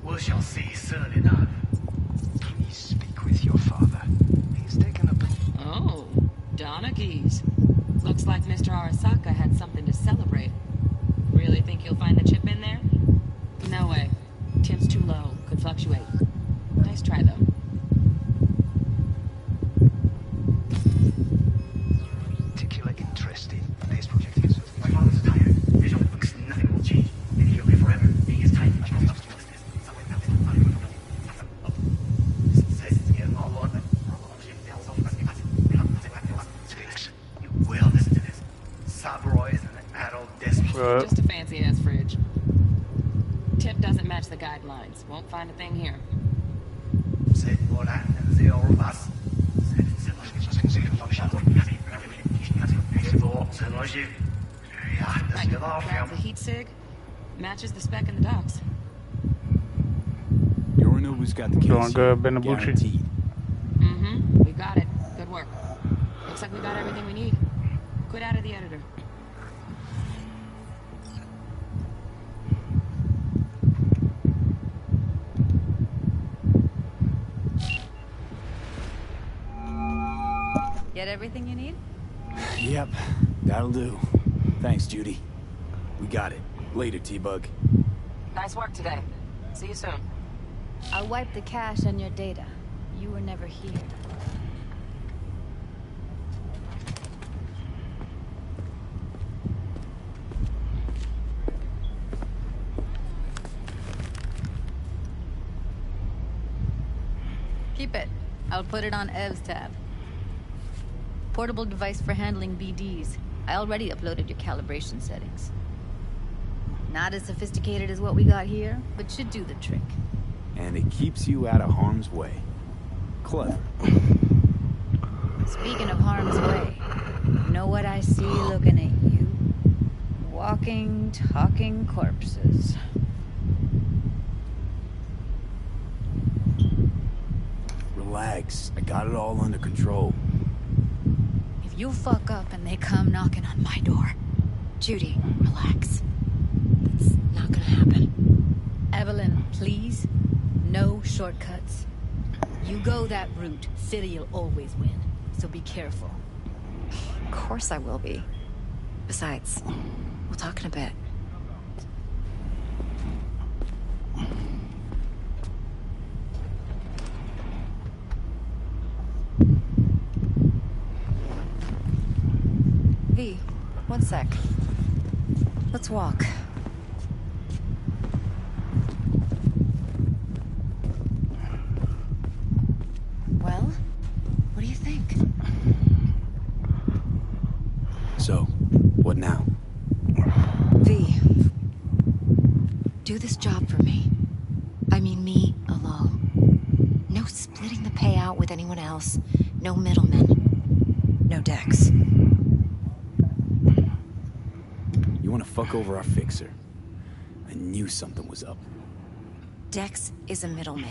We shall see soon enough. Please speak with your father. He's taken a... Oh, Donaghys. Looks like Mr. Arasaka had something to celebrate. Really think you'll find the chip in there? No way. Temp's too low. Could fluctuate. Nice try, though. particular interest in this project is... My father's tired. Visual thinks nothing will change. Maybe he'll live forever. Being his time. You will listen to this. Saburo is an adult despot. Just a fancy-ass fridge. Tip doesn't match the guidelines. Won't find a thing here. Grab the heat sig. Matches the spec in the docks. Yorinobu's got the case. Doing good, Benabuchi. Guaranteed. We got it. Good work. Looks like we got everything we need. Quit out of the editor. Get everything you need? Yep, that'll do. Thanks, Judy. We got it. Later, T-Bug. Nice work today. See you soon. I'll wipe the cache on your data. You were never here. Keep it. I'll put it on Ev's tab. Portable device for handling BDs. I already uploaded your calibration settings. Not as sophisticated as what we got here, but should do the trick. And it keeps you out of harm's way. Clever. Speaking of harm's way, you know what I see looking at you? Walking, talking corpses. Relax. I got it all under control. If you fuck up and they come knocking on my door... Judy, relax. It's not gonna happen. Evelyn, please. No shortcuts. You go that route, City'll always win. So be careful. Of course I will be. Besides, we'll talk in a bit. V, one sec. Let's walk. Well, what do you think? So, what now? V, do this job for me. I mean me alone. No splitting the payout with anyone else. No middlemen. No Dex. You want to fuck over our fixer? I knew something was up. Dex is a middleman.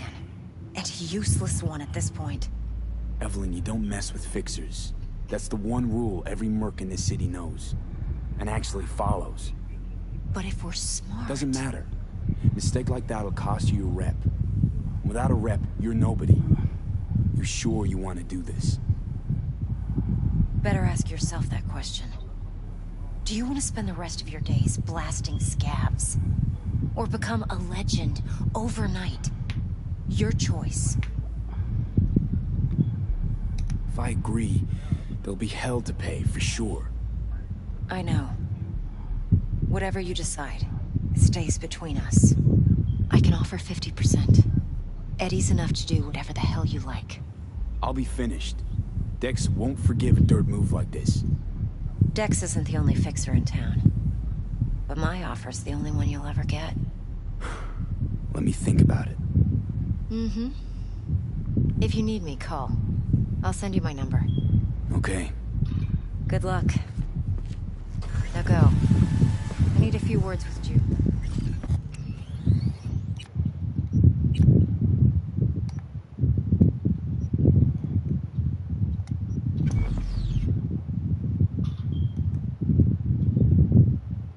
And a useless one at this point. Evelyn, you don't mess with fixers. That's the one rule every merc in this city knows. And actually follows. But if we're smart... Doesn't matter. A mistake like that'll cost you a rep. Without a rep, you're nobody. You sure you want to do this? Better ask yourself that question. Do you want to spend the rest of your days blasting scabs? Or become a legend overnight? Your choice. If I agree, there'll be hell to pay, for sure. I know. Whatever you decide, it stays between us. I can offer 50%. Eddie's enough to do whatever the hell you like. I'll be finished. Dex won't forgive a dirt move like this. Dex isn't the only fixer in town. But my offer's the only one you'll ever get. Let me think about it. Mm-hmm. If you need me, call. I'll send you my number. Okay. Good luck. Now go. I need a few words with you.